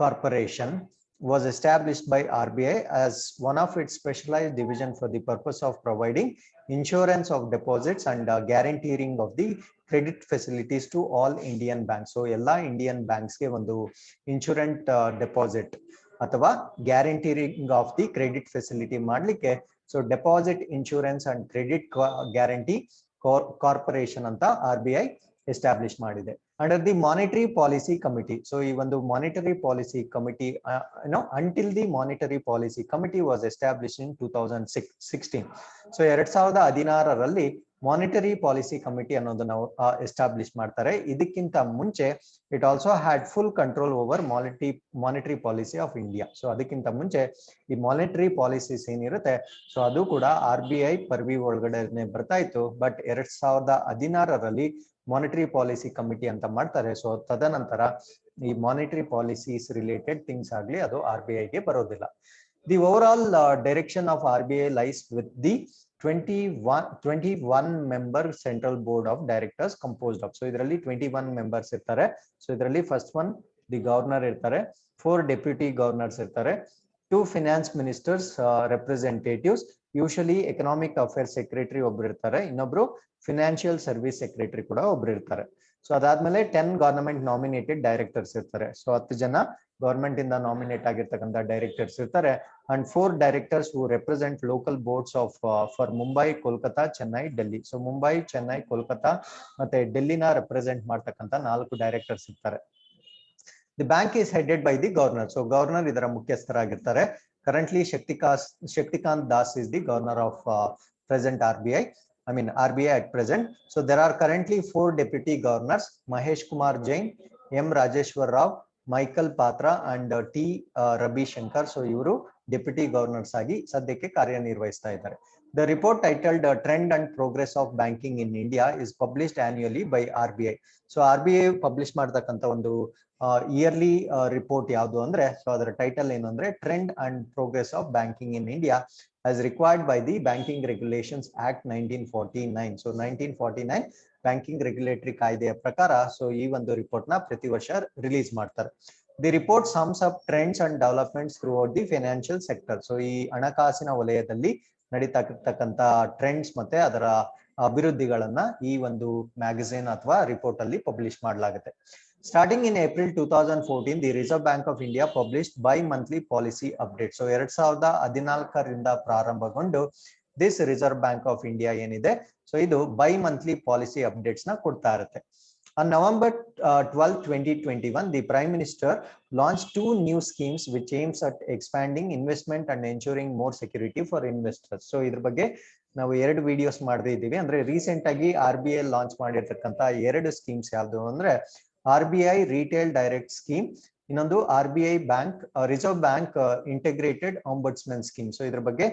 corporation was established by RBI as one of its specialized division for the purpose of providing insurance of deposits and guaranteeing of the credit facilities to all Indian banks. So ella Indian banks ge ಒಂದು insurance deposit ಅಥವಾ guaranteeing of the credit facility ಮಾಡ್ಲಿಕ್ಕೆ so deposit insurance and credit guarantee corporation ಅಂತ RBI establish ಮಾಡಿದೆ under the monetary policy committee. So ಈ ಒಂದು monetary policy committee until the monetary policy committee was established in 2016. So 2016ರಲ್ಲಿ monetary policy committee ಅನ್ನೋದನ್ನ establish ಮಾಡ್ತಾರೆ. ಇದಕ್ಕಿಂತ ಮುಂಚೆ it also had full control over monetary policy of India. So ಅದಕ್ಕಿಂತ ಮುಂಚೆ ಈ ಮಾನಿಟರಿ ಪಾಲಿಸೀಸ್ ಏನಿರುತ್ತೆ ಸೊ ಅದು ಕೂಡ RBI ಪರ್ವಿ ಒಳಗಡೆ ಬರ್ತಾ ಇತ್ತು. ಬಟ್ 2016ರಲ್ಲಿ ಮಾನಿಟರಿ ಪಾಲಿಸಿ ಕಮಿಟಿ ಅಂತ ಮಾಡ್ತಾರೆ. ಸೊ ತದನಂತರ ಈ ಮಾನಿಟರಿ ಪಾಲಿಸೀಸ್ ರಿಲೇಟೆಡ್ ಥಿಂಗ್ಸ್ ಆಗ್ಲಿ ಅದು RBI ಗೆ ಬರೋದಿಲ್ಲ. The over all direction of RBI lies with the 21 member central board of directors composed of. So ಇದರಲ್ಲಿ 21 ಮೆಂಬರ್ಸ್ ಇರ್ತಾರೆ. ಸೊ ಇದರಲ್ಲಿ ಫಸ್ಟ್ ಒನ್ ದಿ ಗವರ್ನರ್ ಇರ್ತಾರೆ, 4 ಡೆಪ್ಯೂಟಿ ಗವರ್ನರ್ಸ್ ಇರ್ತಾರೆ, 2 finance ministers representatives, usually economic affairs secretary ಒಬ್ರು ಇರ್ತಾರೆ, ಇನ್ನೊಬ್ರು financial service secretary ಕೂಡ ಒಬ್ರು ಇರ್ತಾರೆ. ಸೊ ಅದಾದ್ಮೇಲೆ 10 ಗವರ್ನಮೆಂಟ್ ನಾಮಿನೇಟೆಡ್ ಡೈರೆಕ್ಟರ್ಸ್ ಇರ್ತಾರೆ. ಸೊ 10 ಜನ ಗವರ್ಮೆಂಟ್ ಇಂದ ನಾಮಿನೇಟ್ ಆಗಿರ್ತಕ್ಕಂಥ ಡೈರೆಕ್ಟರ್ಸ್ ಇರ್ತಾರೆ. And 4 directors who represent local boards of for Mumbai, Kolkata, Chennai, Delhi. So Mumbai, Chennai, Kolkata ಮತ್ತೆ ಡೆಲ್ಲಿನ ರೆಪ್ರೆಸೆಂಟ್ ಮಾಡ್ತಕ್ಕಂಥ 4 ಡೈರೆಕ್ಟರ್ಸ್ ಇರ್ತಾರೆ. The bank is headed by the governor. So governor ಇದರ ಮುಖ್ಯಸ್ಥರಾಗಿರ್ತಾರೆ. Currently Shaktikanta Das is the governor of present RBI. I mean RBI at present. So there are currently 4 deputy governors: Mahesh Kumar Jain, M. Rajeshwar Rao, Michael Patra and T. Rabi Shankar. So ಇವರು deputy governors ಆಗಿ ಸದ್ಯಕ್ಕೆ ಕಾರ್ಯನಿರ್ವಹಿಸ್ತಾ ಇದ್ದಾರೆ. The report titled Trend and Progress of Banking in India is published annually by RBI. So RBI publish ಮಾಡ್ತಕ್ಕಂಥ ಒಂದು yearly report ಯಾವುದು ಅಂದ್ರೆ so ಅದರ ಟೈಟಲ್ ಏನು ಅಂದ್ರೆ trend and progress of banking in India as required by the Banking Regulations Act 1949. So 1949 banking regulatory ಕಾಯ್ದೆಯ ಪ್ರಕಾರ so ಈ ಒಂದು ರಿಪೋರ್ಟ್ ನ ಪ್ರತಿ ವರ್ಷ ರಿಲೀಸ್ ಮಾಡ್ತಾರೆ. The report sums up trends and developments throughout the financial sector. So ಈ ಹಣಕಾಸಿನ ವಲಯದಲ್ಲಿ ನಡೀತಕ್ಕಂತ ಟ್ರೆಂಡ್ಸ್ ಮತ್ತೆ ಅದರ ಅಭಿವೃದ್ಧಿಗಳನ್ನ ಈ ಒಂದು ಮ್ಯಾಗಝಿನ್ ಅಥವಾ ರಿಪೋರ್ಟ್ ಅಲ್ಲಿ ಪಬ್ಲಿಷ್ ಮಾಡಲಾಗುತ್ತೆ. Starting in April 2014, the Reserve Bank of India published bi-monthly policy updates. So 2014ರಿಂದ ಪ್ರಾರಂಭಗೊಂಡು this reserve bank of India ಏನಿದೆ ಸೊ ಇದು bi-monthly policy updates ನ ಕೊಡ್ತಾ ಇರುತ್ತೆ. On November 12, 2021, the Prime Minister launched 2 new schemes which aims at expanding investment and ensuring more security for investors. So ಇದ್ರ ಬಗ್ಗೆ ನಾವು 2 ವಿಡಿಯೋಸ್ ಮಾಡಿದ್ದೀವಿ. ಅಂದ್ರೆ ರೀಸೆಂಟ್ ಆಗಿ RBI ಲಾಂಚ್ ಮಾಡಿರ್ತಕ್ಕಂಥ 2 ಸ್ಕೀಮ್ಸ್ ಯಾವುದು ಅಂದ್ರೆ RBI ರಿಟೇಲ್ ಡೈರೆಕ್ಟ್ ಸ್ಕೀಮ್, ಇನ್ನೊಂದು RBI bank reserve bank integrated ombudsman scheme. So ಇದ್ರ ಬಗ್ಗೆ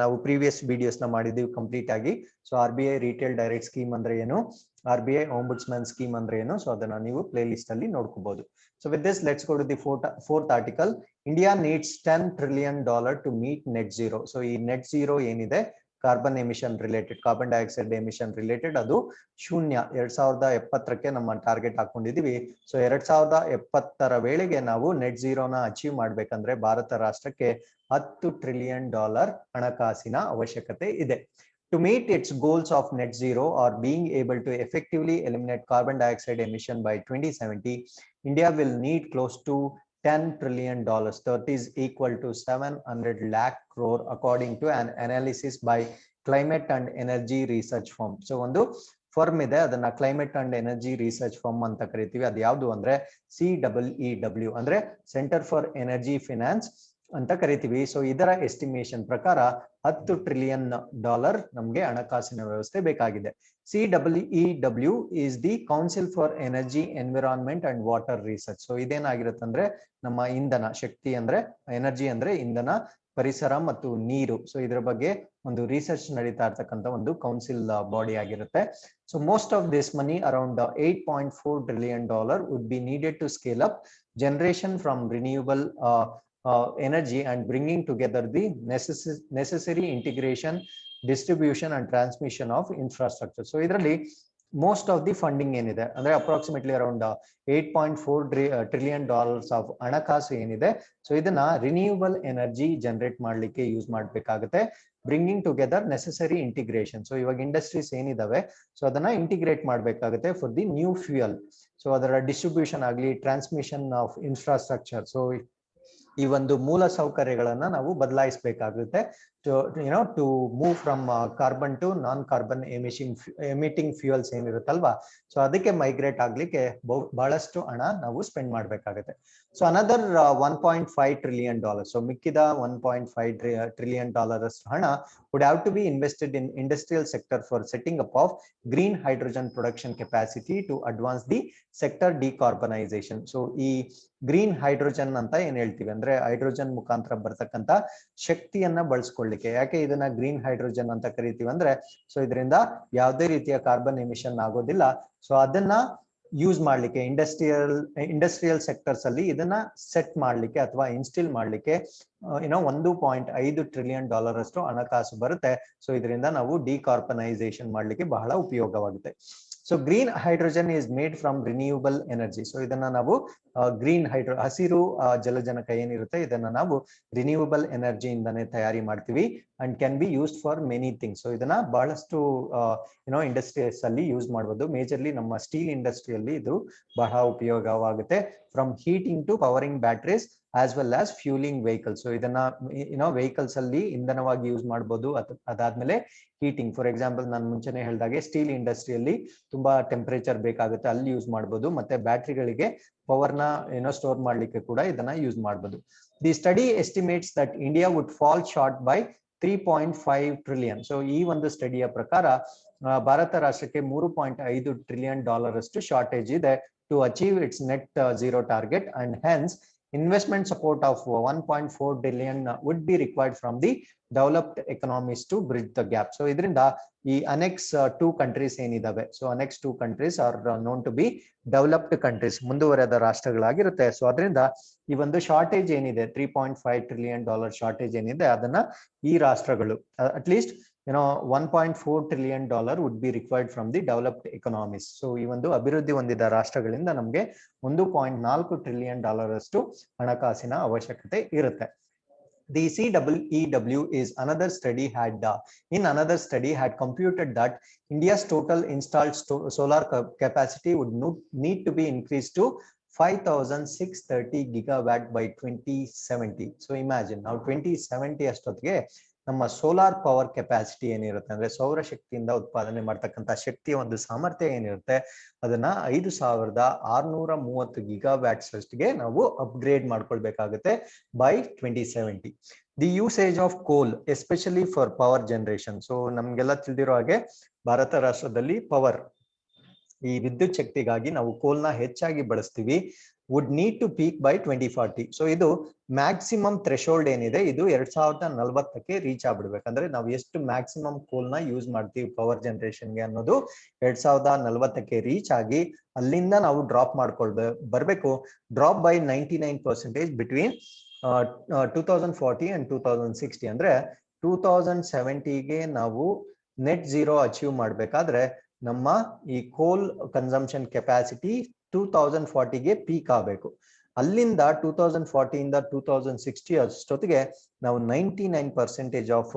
ನಾವು ಪ್ರೀವಿಯಸ್ ವಿಡಿಯೋಸ್ ನ ಮಾಡಿದೀವಿ ಕಂಪ್ಲೀಟ್ ಆಗಿ. So RBI retail direct scheme ಅಂದ್ರೆ ಏನು, RBI ಆಂಬುಡ್ಸ್ಮನ್ ಸ್ಕೀಮ್ ಅಂದ್ರೆ ಏನು, ಸೊ ಅದನ್ನ ನೀವು ಪ್ಲೇ ಲಿಸ್ಟ್ ಅಲ್ಲಿ ನೋಡ್ಕೋಬಹುದು. So with this let's go to the fourth article. India needs $10 trillion to meet net zero. So ಈ ನೆಟ್ ಝೀರೋ ಏನಿದೆ carbon emission related, carbon dioxide emission related ಅದು ಶೂನ್ಯ 2070ಕ್ಕೆ ನಮ್ಮ ಟಾರ್ಗೆಟ್ ಹಾಕೊಂಡಿದೀವಿ. ಸೊ 2070ರ ವೇಳೆಗೆ ನಾವು ನೆಟ್ ಝೀರೋನ ಅಚೀವ್ ಮಾಡ್ಬೇಕಂದ್ರೆ ಭಾರತ ರಾಷ್ಟ್ರಕ್ಕೆ $10 trillion ಹಣಕಾಸಿನ ಅವಶ್ಯಕತೆ ಇದೆ. To meet its goals of net zero or being able to effectively eliminate carbon dioxide emission by 2070, India will need close to $10 trillion. That is equal to 700 lakh crore according to an analysis by Climate and Energy Research Firm. So ಒಂದು firm ಇದೆ, ಅದನ್ನ climate and energy research firm ಅಂತ ಕರಿತೀವಿ. ಅದು ಯಾವುದು ಅಂದ್ರೆ CEEW ಅಂದ್ರೆ centre for energy finance ಅಂತ ಕರಿತೀವಿ. ಸೊ ಇದರ ಎಸ್ಟಿಮೇಷನ್ ಪ್ರಕಾರ $10 trillion ನಮ್ಗೆ ಹಣಕಾಸಿನ ವ್ಯವಸ್ಥೆ ಬೇಕಾಗಿದೆ. CEEW is the Council for Energy, Environment and Water Research. So ಇದೇನಾಗಿರುತ್ತೆ ಅಂದ್ರೆ ನಮ್ಮ ಇಂಧನ ಶಕ್ತಿ ಅಂದ್ರೆ ಎನರ್ಜಿ ಅಂದ್ರೆ ಇಂಧನ, ಪರಿಸರ ಮತ್ತು ನೀರು. ಸೊ ಇದರ ಬಗ್ಗೆ ಒಂದು ರಿಸರ್ಚ್ ನಡೀತಾ ಇರ್ತಕ್ಕಂಥ ಒಂದು ಕೌನ್ಸಿಲ್ ಬಾಡಿ ಆಗಿರುತ್ತೆ. So most of this money around $8.4 trillion would be needed to scale up generation from renewable energy and bringing together the necessary integration, distribution and transmission of infrastructure. So ಇದರಲ್ಲಿ most of the funding ಏನಿದೆ ಅಂದ್ರೆ approximately around $8.4 trillion of ಹಣಕಾಸು ಏನಿದೆ, so ಇದನ್ನ renewable energy generate ಮಾಡ್ಲಿಕ್ಕೆ use ಮಾಡ್ಬೇಕಾಗುತ್ತೆ. Bringing together necessary integration. So ಇವಾಗ industries ಏನಿದಾವೆ ಸೊ ಅದನ್ನ ಇಂಟಿಗ್ರೇಟ್ ಮಾಡ್ಬೇಕಾಗುತ್ತೆ for the new fuel. So ಅದರ ಡಿಸ್ಟ್ರಿಬ್ಯೂಷನ್ ಆಗಲಿ, ಟ್ರಾನ್ಸ್ಮಿಷನ್ ಆಫ್ ಇನ್ಫ್ರಾಸ್ಟ್ರಕ್ಚರ್, ಸೊ ಈ ಒಂದು ಮೂಲ ಸೌಕರ್ಯಗಳನ್ನ ನಾವು ಬದಲಾಯಿಸಬೇಕಾಗುತ್ತೆ to move from carbon to non carbon emitting fuels ಏನಿರುತ್ತಲ್ವಾ, ಸೊ ಅದಕ್ಕೆ ಮೈಗ್ರೇಟ್ ಆಗ್ಲಿಕ್ಕೆ ಬಹಳಷ್ಟು ಹಣ ನಾವು ಸ್ಪೆಂಡ್ ಮಾಡ್ಬೇಕಾಗುತ್ತೆ. ಸೊ ಅನದರ್ $1.5 trillion, ಸೊ ಮಿಕ್ಕಿದ $1.5 trillion ಹಣ would have to be invested in industrial sector for setting up of green hydrogen production capacity to advance the sector decarbonization. So ಈ ಗ್ರೀನ್ ಹೈಡ್ರೋಜನ್ ಅಂತ ಏನ್ ಹೇಳ್ತೀವಿ ಅಂದ್ರೆ ಹೈಡ್ರೋಜನ್ ಮುಖಾಂತರ ಬರ್ತಕ್ಕಂತ ಶಕ್ತಿಯನ್ನ ಬಳಸ್ಕೊಳ್ಳಿಕ್ಕೆ. ಯಾಕೆ ಇದನ್ನ ಗ್ರೀನ್ ಹೈಡ್ರೋಜನ್ ಅಂತ ಕರಿತೀವಿ ಅಂದ್ರೆ ಸೊ ಇದರಿಂದ ಯಾವುದೇ ರೀತಿಯ ಕಾರ್ಬನ್ ಎಮಿಷನ್ ಆಗೋದಿಲ್ಲ. ಸೊ ಅದನ್ನ ಯೂಸ್ ಮಾಡ್ಲಿಕ್ಕೆ ಇಂಡಸ್ಟ್ರಿಯಲ್ ಸೆಕ್ಟರ್ಸ್ ಅಲ್ಲಿ ಇದನ್ನ ಸೆಟ್ ಮಾಡ್ಲಿಕ್ಕೆ ಅಥವಾ ಇನ್ಸ್ಟಿಲ್ ಮಾಡ್ಲಿಕ್ಕೆ $1.5 trillion ಅಷ್ಟು ಹಣಕಾಸು ಬರುತ್ತೆ. ಸೊ ಇದರಿಂದ ನಾವು ಡಿಕಾರ್ಬನೈಸೇಷನ್ ಮಾಡ್ಲಿಕ್ಕೆ ಬಹಳ ಉಪಯೋಗವಾಗುತ್ತೆ. So green hydrogen is made from renewable energy. So ಇದನ್ನ ನಾವು ಗ್ರೀನ್ ಹಸಿರು ಜಲಜನಕ ಏನಿರುತ್ತೆ ಇದನ್ನ ನಾವು ರಿನ್ಯೂವಬಲ್ ಎನರ್ಜಿಯಿಂದಾನೇ ತಯಾರಿ ಮಾಡ್ತೀವಿ and can be used for many things. So ಇದನ್ನ ಬಹಳಷ್ಟು ಇಂಡಸ್ಟ್ರೀಸ್ ಅಲ್ಲಿ ಯೂಸ್ ಮಾಡಬಹುದು. ಮೇಜರ್ಲಿ ನಮ್ಮ ಸ್ಟೀಲ್ ಇಂಡಸ್ಟ್ರಿಯಲ್ಲಿ ಇದು ಬಹಳ ಉಪಯೋಗವಾಗುತ್ತೆ. From heating to powering batteries as well as fuelling vehicles. So ಇದನ್ನ ವೆಹಿಕಲ್ಸ್ ಅಲ್ಲಿ ಇಂಧನವಾಗಿ ಯೂಸ್ ಮಾಡಬಹುದು. ಅದಾದ್ಮೇಲೆ ಹೀಟಿಂಗ್, ಫಾರ್ ಎಕ್ಸಾಂಪಲ್ ನಾನು ಮುಂಚೆನೆ ಹೇಳಿದಾಗೆ ಸ್ಟೀಲ್ ಇಂಡಸ್ಟ್ರಿಯಲ್ಲಿ ತುಂಬಾ ಟೆಂಪರೇಚರ್ ಬೇಕಾಗುತ್ತೆ, ಅಲ್ಲಿ ಯೂಸ್ ಮಾಡಬಹುದು. ಮತ್ತೆ ಬ್ಯಾಟ್ರಿಗಳಿಗೆ ಪವರ್ನ ಸ್ಟೋರ್ ಮಾಡ್ಲಿಕ್ಕೆ ಕೂಡ ಇದನ್ನ ಯೂಸ್ ಮಾಡಬಹುದು. The study estimates that India would fall short by $3.5 trillion. So ಈ ಒಂದು ಸ್ಟಡಿಯ ಪ್ರಕಾರ ಭಾರತ ರಾಷ್ಟ್ರಕ್ಕೆ $3.5 trillion ಅಷ್ಟು ಶಾರ್ಟೇಜ್ ಇದೆ to achieve its net zero target and hence investment support of $1.4 trillion would be required from the developed economies to bridge the gap. So idrinda ee annex 2 countries ಏನಿದಾವೆ, so annex 2 countries are known to be developed countries, ಮುಂದುವರೆದ ರಾಷ್ಟ್ರಗಳಾಗಿರುತ್ತೆ. So ಅದರಿಂದ ಈ ಒಂದು shortage ಏನಿದೆ $3.5 trillion shortage ಏನಿದೆ ಅದನ್ನ ಈ ರಾಷ್ಟ್ರಗಳು at least $1.4 trillion would be required from the developed economies. So ಈ ಒಂದು ಅಭಿವೃದ್ಧಿ ಹೊಂದಿದ ರಾಷ್ಟ್ರಗಳಿಂದ ನಮಗೆ $1.4 trillion ಅಷ್ಟು ಹಣಕಾಸಿನ ಅವಶ್ಯಕತೆ ಇರುತ್ತೆ. The CEEW is another study had computed that India's total installed solar capacity would need to be increased to 5,630 gigawatt by 2070. So imagine now 2070 ಅಷ್ಟೊತ್ತಿಗೆ ನಮ್ಮ ಸೋಲಾರ್ ಪವರ್ ಕೆಪಾಸಿಟಿ ಏನಿರುತ್ತೆ ಅಂದ್ರೆ ಸೌರಶಕ್ತಿಯಿಂದ ಉತ್ಪಾದನೆ ಮಾಡ್ತಕ್ಕಂಥ ಶಕ್ತಿಯ ಒಂದು ಸಾಮರ್ಥ್ಯ ಏನಿರುತ್ತೆ ಅದನ್ನ 5,630 ಗಿಗಾವ್ಯಾಟ್ಸ್ ಅಷ್ಟಿಗೆ ನಾವು ಅಪ್ಗ್ರೇಡ್ ಮಾಡ್ಕೊಳ್ಬೇಕಾಗುತ್ತೆ by 2070. The usage of coal especially for power generation. So ನಮ್ಗೆಲ್ಲ ತಿಳಿದಿರೋ ಹಾಗೆ ಭಾರತ ರಾಷ್ಟ್ರದಲ್ಲಿ ಪವರ್ ಈ ವಿದ್ಯುತ್ ಶಕ್ತಿಗಾಗಿ ನಾವು ಕೋಲ್ನ ಹೆಚ್ಚಾಗಿ ಬಳಸ್ತೀವಿ. Would need to peak by 2040. So ಇದು ಮ್ಯಾಕ್ಸಿಮಮ್ ಥ್ರೆಶೋಲ್ಡ್ ಏನಿದೆ ಇದು 2040ಕ್ಕೆ ರೀಚ್ ಆಗ್ಬಿಡ್ಬೇಕಂದ್ರೆ ನಾವು ಎಷ್ಟು ಮ್ಯಾಕ್ಸಿಮಮ್ ಕೋಲ್ನ ಯೂಸ್ ಮಾಡ್ತೀವಿ ಪವರ್ ಜನರೇಷನ್ಗೆ ಅನ್ನೋದು 2040ಕ್ಕೆ ರೀಚ್ ಆಗಿ ಅಲ್ಲಿಂದ ನಾವು ಡ್ರಾಪ್ ಬರ್ಬೇಕು. Drop by 99% between 2040 and 2060. ಅಂದ್ರೆ 2070ಗೆ ನಾವು ನೆಟ್ ಝೀರೋ ಅಚೀವ್ ಮಾಡ್ಬೇಕಾದ್ರೆ ನಮ್ಮ ಈ ಕೋಲ್ ಕನ್ಸಂಪ್ಷನ್ ಕೆಪಾಸಿಟಿ 2040ಗೆ ಪೀಕ್ ಆಗಬೇಕು. ಅಲ್ಲಿಂದ 2040 ಇಂದ 2060 ಅಷ್ಟೊತ್ತಿಗೆ ನಾವು 99% ಆಫ್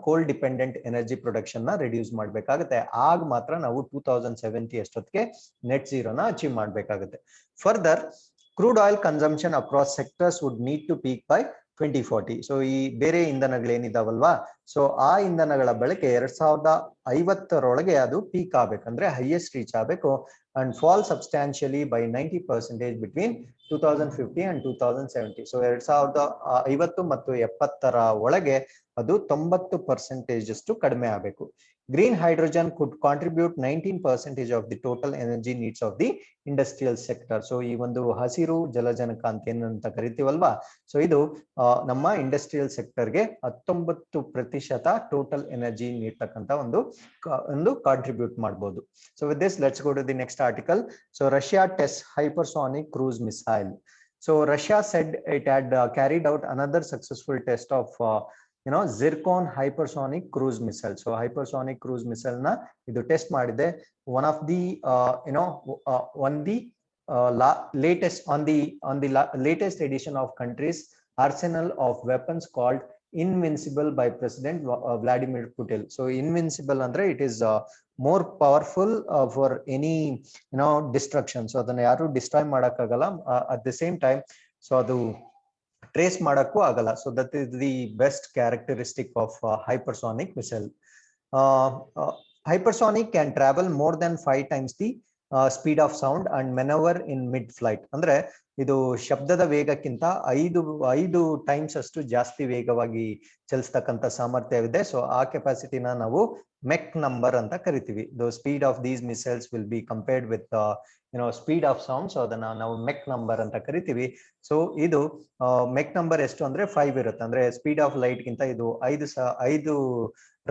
ಕೋಲ್ ಡಿಪೆಂಡೆಂಟ್ ಎನರ್ಜಿ ಪ್ರೊಡಕ್ಷನ್ ನ ರಿಡ್ಯೂಸ್ ಮಾಡ್ಬೇಕಾಗುತ್ತೆ. ಆಗ ಮಾತ್ರ ನಾವು 2070 ಅಷ್ಟೊತ್ತಿಗೆ ನೆಟ್ ಝೀರೋನ ಅಚೀವ್ ಮಾಡ್ಬೇಕಾಗುತ್ತೆ. Further Crude oil consumption across sectors would need to peak by 2040. So ಈ ಬೇರೆ ಇಂಧನಗಳೇನಿದಾವಲ್ವಾ, ಸೊ ಆ ಇಂಧನಗಳ ಬಳಕೆ 2050 ಅದು ಪೀಕ್ ಆಗ್ಬೇಕಂದ್ರೆ ಹೈಯೆಸ್ಟ್ ರೀಚ್ ಆಗಬೇಕು and fall substantially by 90% between 2050 and 2070. So 2050 ಮತ್ತು 70 ಒಳಗೆ ಅದು 90% ಅಷ್ಟು ಕಡಿಮೆ ಆಗಬೇಕು. Green hydrogen could contribute 19% of the total energy needs of the industrial sector. So ಈ ಒಂದು ಹಸಿರು ಜಲಜನಕ ಅಂತ ಏನಂತ ಕರಿತೀವಲ್ವಾ, ಸೊ ಇದು ನಮ್ಮ ಇಂಡಸ್ಟ್ರಿಯಲ್ ಸೆಕ್ಟರ್ಗೆ 19% ಟೋಟಲ್ ಎನರ್ಜಿ ನೀಡ್ತಕ್ಕಂತ ಒಂದು ಕಾಂಟ್ರಿಬ್ಯೂಟ್ ಮಾಡಬಹುದು. So with this let's go to the next article. So Russia tests hypersonic cruise missile. So Russia said it had carried out another successful test of Zircon hypersonic cruise missile. So hypersonic cruise missile na idu test madide. One of the latest edition of country's arsenal of weapons called Invincible by President Vladimir Putin. So Invincible andre it is more powerful for any destruction. So adanna yaru destroy ಮಾಡಕ್ಕಾಗಲ್ಲ, at the same time so adu trace ಮಾಡಕ್ಕೂ ಆಗಲ್ಲ. So that is the best characteristic of hypersonic missile. Hypersonic can travel more than 5 times the speed of sound and maneuver in mid flight. ಅಂದ್ರೆ ಇದು ಶಬ್ದದ ವೇಗಕ್ಕಿಂತ 5 times ಅಷ್ಟು ಜಾಸ್ತಿ ವೇಗವಾಗಿ ಚಲಿಸ್ತಕ್ಕಂಥ ಸಾಮರ್ಥ್ಯವಿದೆ. So ಆ ಕೆಪಾಸಿಟಿನ ನಾವು ಮೆಕ್ ನಂಬರ್ ಅಂತ ಕರಿತೀವಿ. The speed of these missiles will be compared with speed of sound. So ಅದನ್ನ ನಾವು ಮೆಕ್ ನಂಬರ್ ಅಂತ ಕರಿತೀವಿ. ಸೊ ಇದು ಮೆಕ್ ನಂಬರ್ ಎಷ್ಟು ಅಂದ್ರೆ 5 ಇರುತ್ತೆ. ಅಂದ್ರೆ ಸ್ಪೀಡ್ ಆಫ್ ಲೈಟ್ ಗಿಂತ ಇದು 5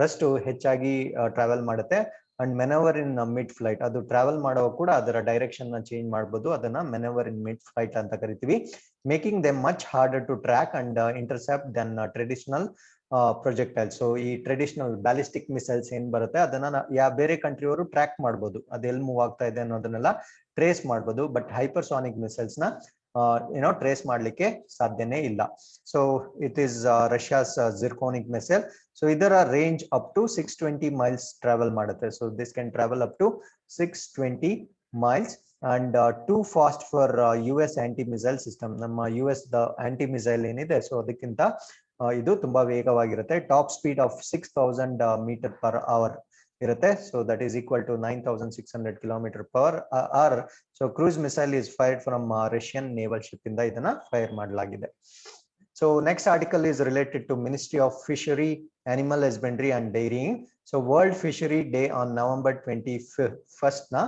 ರಷ್ಟು ಹೆಚ್ಚಾಗಿ ಟ್ರಾವೆಲ್ ಮಾಡುತ್ತೆ. ಅಂಡ್ ಮೆನವರ್ ಇನ್ ಮಿಡ್ ಫ್ಲೈಟ್, ಅದು ಟ್ರಾವೆಲ್ ಮಾಡುವಾಗ ಕೂಡ ಅದರ ಡೈರೆಕ್ಷನ್ ನ ಚೇಂಜ್ ಮಾಡಬಹುದು. ಅದನ್ನ ಮೆನವರ್ ಇನ್ ಮಿಡ್ ಫ್ಲೈಟ್ ಅಂತ ಕರಿತೀವಿ. Making them much harder to track and intercept than traditional projectile. So ಈ ಟ್ರೆಡಿಷನಲ್ ಬ್ಯಾಲಿಸ್ಟಿಕ್ ಮಿಸೈಲ್ಸ್ ಏನ್ ಬರುತ್ತೆ ಅದನ್ನ ಬೇರೆ ಕಂಟ್ರಿಯವರು ಟ್ರ್ಯಾಕ್ ಮಾಡಬಹುದು, ಅದೆಲ್ಲಿ ಮೂವ್ ಆಗ್ತಾ ಇದೆ ಅನ್ನೋದನ್ನೆಲ್ಲ ಟ್ರೇಸ್ ಮಾಡಬಹುದು. ಬಟ್ ಹೈಪರ್ಸಾನಿಕ್ ಮಿಸೈಲ್ಸ್ ನ ಟ್ರೇಸ್ ಮಾಡ್ಲಿಕ್ಕೆ ಸಾಧ್ಯನೇ ಇಲ್ಲ. So it is Russia's zirconic missile. So ಇದರ range up to 620 miles travel ಮಾಡುತ್ತೆ. So this can travel up to 620 miles and too fast for US anti missile system. ನಮ್ಮ US ದ anti missile ಏನಿದೆ so ಅದಕ್ಕಿಂತ ಇದು ತುಂಬಾ ವೇಗವಾಗಿರುತ್ತೆ. Top speed of 6000 m/h ಇರುತ್ತೆ. So that is equal to 9600 km/h. So cruise missile is fired from Russian naval ship ಇಂದ ಇದನ್ನ fire ಮಾಡಲಾಗಿದೆ. So next article is related to Ministry of Fishery, Animal Husbandry and Dairying. So World Fishery Day on November 21st na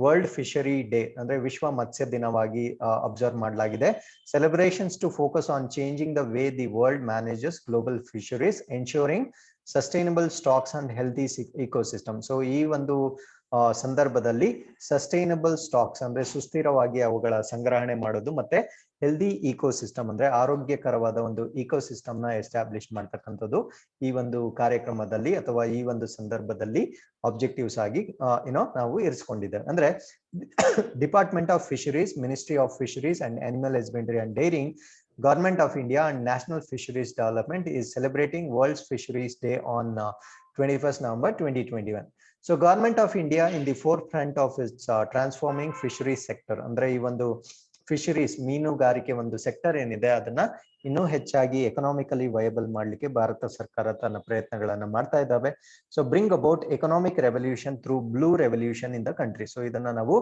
World Fishery Day ಅಂದ್ರೆ ವಿಶ್ವ ಮತ್ಸ್ಯ ದಿನವಾಗಿ observe ಮಾಡಲಾಗಿದೆ. Celebrations to focus on changing the way the world manages global fisheries, ensuring sustainable stocks and healthy ecosystem. So ಈ ಒಂದು ಸಂದರ್ಭದಲ್ಲಿ sustainable stocks ಅಂದ್ರೆ ಸುಸ್ಥಿರವಾಗಿ ಅವುಗಳ ಸಂಗ್ರಹಣೆ ಮಾಡೋದು ಮತ್ತೆ ಹೆಲ್ದಿ ಇಕೋಸಿಸ್ಟಮ್ ಅಂದ್ರೆ ಆರೋಗ್ಯಕರವಾದ ಒಂದು ಇಕೋಸಿಸ್ಟಮ್ ನ ಎಸ್ಟಾಬ್ಲಿಷ್ ಮಾಡ್ತಕ್ಕಂಥದ್ದು ಈ ಒಂದು ಕಾರ್ಯಕ್ರಮದಲ್ಲಿ ಅಥವಾ ಈ ಒಂದು ಸಂದರ್ಭದಲ್ಲಿ ಆಬ್ಜೆಕ್ಟಿವ್ಸ್ ಆಗಿ ನಾವು ಇರಿಸಿಕೊಂಡಿದ್ದೇವೆ. ಅಂದ್ರೆ department of fisheries, ministry of fisheries and animal husbandry and dairying, Government of India and National Fisheries Development is celebrating World Fisheries Day on 21st November 2021. So Government of India in the forefront of its transforming fisheries sector. ಅಂದ್ರೆ ಈ ಒಂದು fisheries ಮೀನುಗಾರಿಕೆ ಒಂದು sector ಏನಿದೆ ಅದನ್ನ ಇನ್ನೂ ಹೆಚ್ಚಾಗಿ economically viable ಮಾಡ್ಲಿಕ್ಕೆ ಭಾರತ ಸರ್ಕಾರ ತನ್ನ ಪ್ರಯತ್ನಗಳನ್ನ ಮಾಡ್ತಾ ಇದ್ದಾವೆ. So bring about economic revolution through blue revolution in the country. So ಇದನ್ನ ನಾವು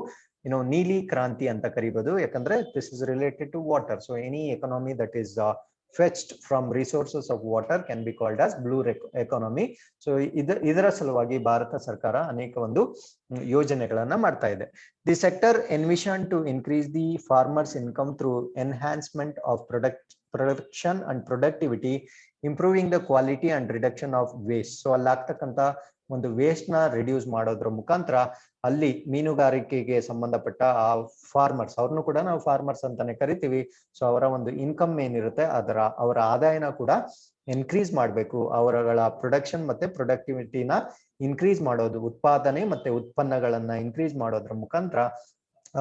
ನೀಲಿ ಕ್ರಾಂತಿ ಅಂತ ಕರಿಬಹುದು, ಯಾಕಂದ್ರೆ this is related to water. So any economy that is fetched from resources of water can be called as blue economy. So ಇದರ ಸಲುವಾಗಿ ಭಾರತ ಸರ್ಕಾರ ಅನೇಕ ಒಂದು ಯೋಜನೆಗಳನ್ನ ಮಾಡ್ತಾ ಇದೆ. The sector envisioned to increase the farmers' income through enhancement of production and productivity, improving the quality and reduction of waste. So ಅಲ್ಲಾಗ್ತಕ್ಕಂತ ಒಂದು waste ನ ರಿಡ್ಯೂಸ್ ಮಾಡೋದ್ರ ಮುಖಾಂತರ ಅಲ್ಲಿ ಮೀನುಗಾರಿಕೆಗೆ ಸಂಬಂಧಪಟ್ಟ ಆ ಫಾರ್ಮರ್ಸ್, ಅವ್ರನ್ನು ಕೂಡ ನಾವು ಫಾರ್ಮರ್ಸ್ ಅಂತಾನೆ ಕರಿತೀವಿ. ಸೊ ಅವರ ಒಂದು ಇನ್ಕಮ್ ಏನಿರುತ್ತೆ ಅವರ ಆದಾಯನ ಕೂಡ ಇನ್ಕ್ರೀಸ್ ಮಾಡಬೇಕು. ಅವರಗಳ ಪ್ರೊಡಕ್ಷನ್ ಮತ್ತೆ ಪ್ರೊಡಕ್ಟಿವಿಟಿನ ಇನ್ಕ್ರೀಸ್ ಮಾಡೋದು, ಉತ್ಪಾದನೆ ಮತ್ತೆ ಉತ್ಪನ್ನಗಳನ್ನ ಇನ್ಕ್ರೀಸ್ ಮಾಡೋದ್ರ ಮುಖಾಂತರ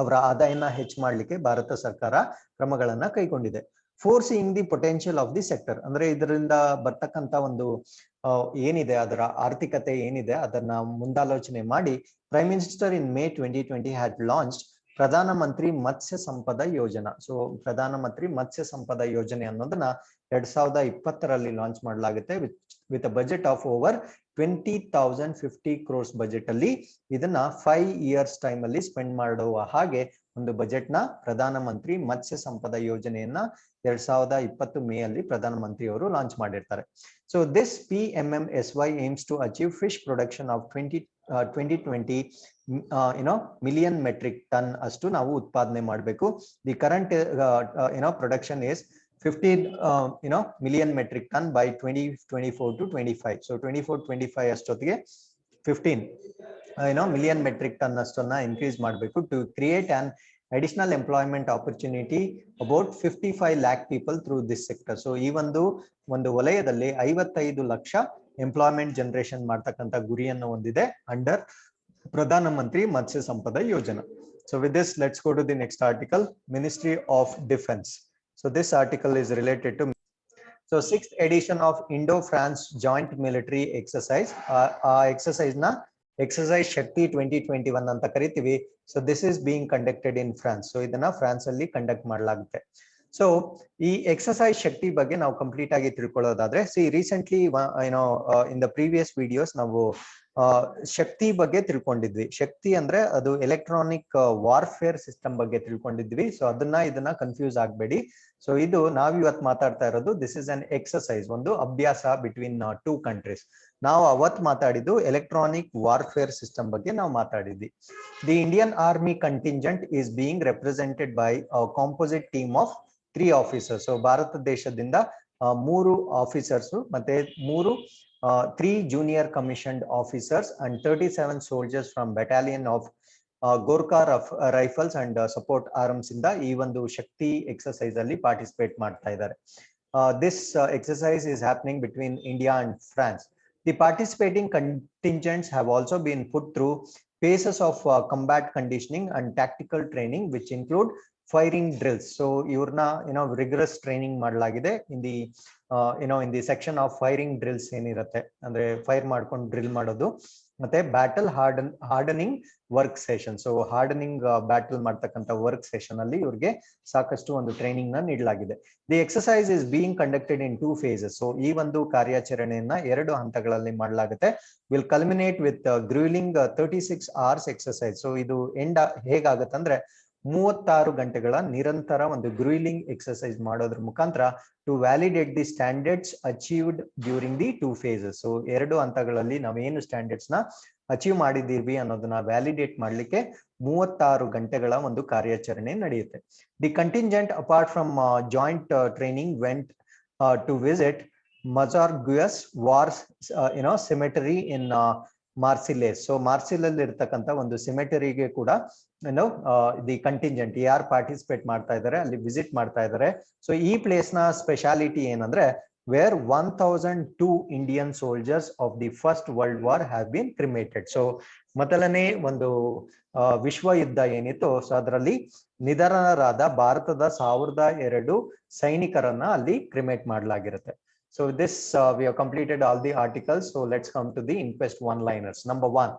ಅವರ ಆದಾಯನ ಹೆಚ್ಚು ಮಾಡ್ಲಿಕ್ಕೆ ಭಾರತ ಸರ್ಕಾರ ಕ್ರಮಗಳನ್ನ ಕೈಗೊಂಡಿದೆ. Forcing the potential of the sector ಅಂದ್ರೆ ಇದರಿಂದ ಬರ್ತಕ್ಕಂತ ಒಂದು ಏನಿದೆ ಅದರ ಆರ್ಥಿಕತೆ ಏನಿದೆ ಅದನ್ನ ಮುಂದಾಲೋಚನೆ ಮಾಡಿ prime minister in May 2020 had launched Pradhan Mantri Matsya Sampada Yojana. So Pradhan Mantri Matsya ಸಂಪದ ಯೋಜನೆ ಅನ್ನೋದನ್ನ 2020ರಲ್ಲಿ ಲಾಂಚ್ ಮಾಡಲಾಗುತ್ತೆ with a budget of over 20,050 crores budget ಅಲ್ಲಿ ಇದನ್ನ 5 years ಟೈಮ್ ಅಲ್ಲಿ ಸ್ಪೆಂಡ್ ಮಾಡುವ ಹಾಗೆ ಒಂದು ಬಜೆಟ್ ನ ಪ್ರಧಾನ ಮಂತ್ರಿ ಮತ್ಸ್ಯ ಸಂಪದ ಯೋಜನೆಯನ್ನ 2020 ಮೇ ಅಲ್ಲಿ ಪ್ರಧಾನ ಮಂತ್ರಿ ಅವರು ಲಾಂಚ್ ಮಾಡಿರ್ತಾರೆ. So this PMMSY aims to achieve fish production of 2020 million metric ton ಅಷ್ಟು ನಾವು ಉತ್ಪಾದನೆ ಮಾಡಬೇಕು. The current production is 15 million metric ton by 2024 to 25. So 24-25 ಅಷ್ಟೊತ್ತಿಗೆ 15 million metric ton ಅಷ್ಟನ್ನ ಇನ್ಕ್ರೀಸ್ ಮಾಡಬೇಕು to create an additional employment opportunity about 55 lakh people through this sector. So ಈ ಒಂದು ವಲಯದಲ್ಲಿ 55 ಲಕ್ಷ ಎಂಪ್ಲಾಯ್ಮೆಂಟ್ ಜನರೇಷನ್ ಮಾಡ್ತಕ್ಕಂಥ ಗುರಿಯನ್ನು ಹೊಂದಿದೆ under Pradhan Mantri Matsya Sampada Yojana. So with this, let's go to the next article, Ministry of Defense. So this article is related to sixth edition of Indo-France Joint Military Exercise. Exercise na Exercise Shakti 2021 ಅಂತ ಕರಿತೀವಿ. So this is being conducted in France. So ಇದನ್ನ France ಅಲ್ಲಿ conduct ಮಾಡಲಾಗುತ್ತೆ. So ಈ exercise Shakti ಬಗ್ಗೆ ನಾವು complete ಆಗಿ ತಿಳ್ಕೊಳ್ಳೋದಾದ್ರೆ, recently in the previous videos ನಾವು ಶಕ್ತಿ ಬಗ್ಗೆ ತಿಳ್ಕೊಂಡಿದ್ವಿ. ಶಕ್ತಿ ಅಂದ್ರೆ ಅದು ಎಲೆಕ್ಟ್ರಾನಿಕ್ ವಾರ್ಫೇರ್ ಸಿಸ್ಟಮ್ ಬಗ್ಗೆ ತಿಳ್ಕೊಂಡಿದ್ವಿ. ಸೊ ಇದನ್ನ ಕನ್ಫ್ಯೂಸ್ ಆಗ್ಬೇಡಿ. ಸೊ ಇದು ನಾವ್ ಇವತ್ತು ಮಾತಾಡ್ತಾ ಇರೋದು ದಿಸ್ ಇಸ್ ಅನ್ ಎಕ್ಸರ್ಸೈಸ್, ಒಂದು ಅಭ್ಯಾಸ ಬಿಟ್ವೀನ್ 2 countries. ನಾವು ಅವತ್ತು ಮಾತಾಡಿದ್ದು ಎಲೆಕ್ಟ್ರಾನಿಕ್ ವಾರ್ಫೇರ್ ಸಿಸ್ಟಮ್ ಬಗ್ಗೆ ನಾವು ಮಾತಾಡಿದ್ವಿ. The Indian army contingent is being represented by composite team of 3 officers. So ಭಾರತ ದೇಶದಿಂದ 3 ಆಫೀಸರ್ಸ್ ಮತ್ತೆ 3 junior commissioned officers and 37 soldiers from battalion of Gorkha rifles and support arms ಇಂದ ಈ ಒಂದು ಶಕ್ತಿ ಎಕ್ಸರ್ಸೈಸ್ ಅಲ್ಲಿ ಪಾರ್ಟಿಸಿಪೇಟ್ ಮಾಡ್ತಾ ಇದ್ದಾರೆ. This exercise is happening between India and France. The participating contingents have also been put through phases of combat conditioning and tactical training, which include firing drills. So ivrna rigorous training ಮಾಡಲಾಗಿದೆ in the section of firing drills ಏನಿರುತ್ತೆ ಅಂದ್ರೆ fire ಮಾಡ್ಕೊಂಡು drill ಮಾಡೋದು, ಮತ್ತೆ battle hardening work session. So hardening battle ಮಾಡ್ತಕ್ಕಂಥ work session ಅಲ್ಲಿ ಇವ್ರಿಗೆ ಸಾಕಷ್ಟು ಒಂದು ಟ್ರೈನಿಂಗ್ ನ ನೀಡಲಾಗಿದೆ. The exercise is being conducted in 2 phases. So ಈ ಒಂದು ಕಾರ್ಯಾಚರಣೆಯನ್ನ 2 ಹಂತಗಳಲ್ಲಿ ಮಾಡಲಾಗುತ್ತೆ. Will culminate with grueling 36 hours exercise. So ಇದು ಎಂಡ್ ಹೇಗಾಗತ್ತಂದ್ರೆ 36 ಗಂಟೆಗಳ ನಿರಂತರ ಒಂದು ಗ್ರೂಲಿಂಗ್ ಎಕ್ಸರ್ಸೈಸ್ ಮಾಡೋದ್ರ ಮುಖಾಂತರ to validate the standards achieved during the 2 phases. So 2 ಹಂತಗಳಲ್ಲಿ ನಾವೇನು ಸ್ಟ್ಯಾಂಡರ್ಡ್ಸ್ ನ ಅಚೀವ್ ಮಾಡಿದೀವಿ ಅನ್ನೋದನ್ನ ವ್ಯಾಲಿಡೇಟ್ ಮಾಡ್ಲಿಕ್ಕೆ 36 ಗಂಟೆಗಳ ಒಂದು ಕಾರ್ಯಾಚರಣೆ ನಡೆಯುತ್ತೆ. The contingent apart from joint training went to visit Mazargues war cemetery in Marseilles. So Marseille ಅಲ್ಲಿ ಇರ್ತಕ್ಕಂಥ ಒಂದು ಸಿಮೆಟರಿಗೆ ಕೂಡ ದಿ ಕಂಟಿಂಜೆಂಟ್ ಯಾರು ಪಾರ್ಟಿಸಿಪೇಟ್ ಮಾಡ್ತಾ ಇದ್ದಾರೆ ಅಲ್ಲಿ ವಿಸಿಟ್ ಮಾಡ್ತಾ ಇದ್ದಾರೆ. ಸೊ ಈ ಪ್ಲೇಸ್ ನ ಸ್ಪೆಷಾಲಿಟಿ ಏನಂದ್ರೆ where 1002 Indian soldiers of the first world war have been cremated. So ಮೊದಲನೇ ಒಂದು ವಿಶ್ವ ಯುದ್ಧ ಏನಿತ್ತು, ಸೊ ಅದರಲ್ಲಿ ನಿಧನರಾದ ಭಾರತದ 1002 ಸೈನಿಕರನ್ನ ಅಲ್ಲಿ ಕ್ರಿಮೇಟ್ ಮಾಡಲಾಗಿರುತ್ತೆ. So this we have completed all the articles. So let's come to the inquest one-liners. Number 1,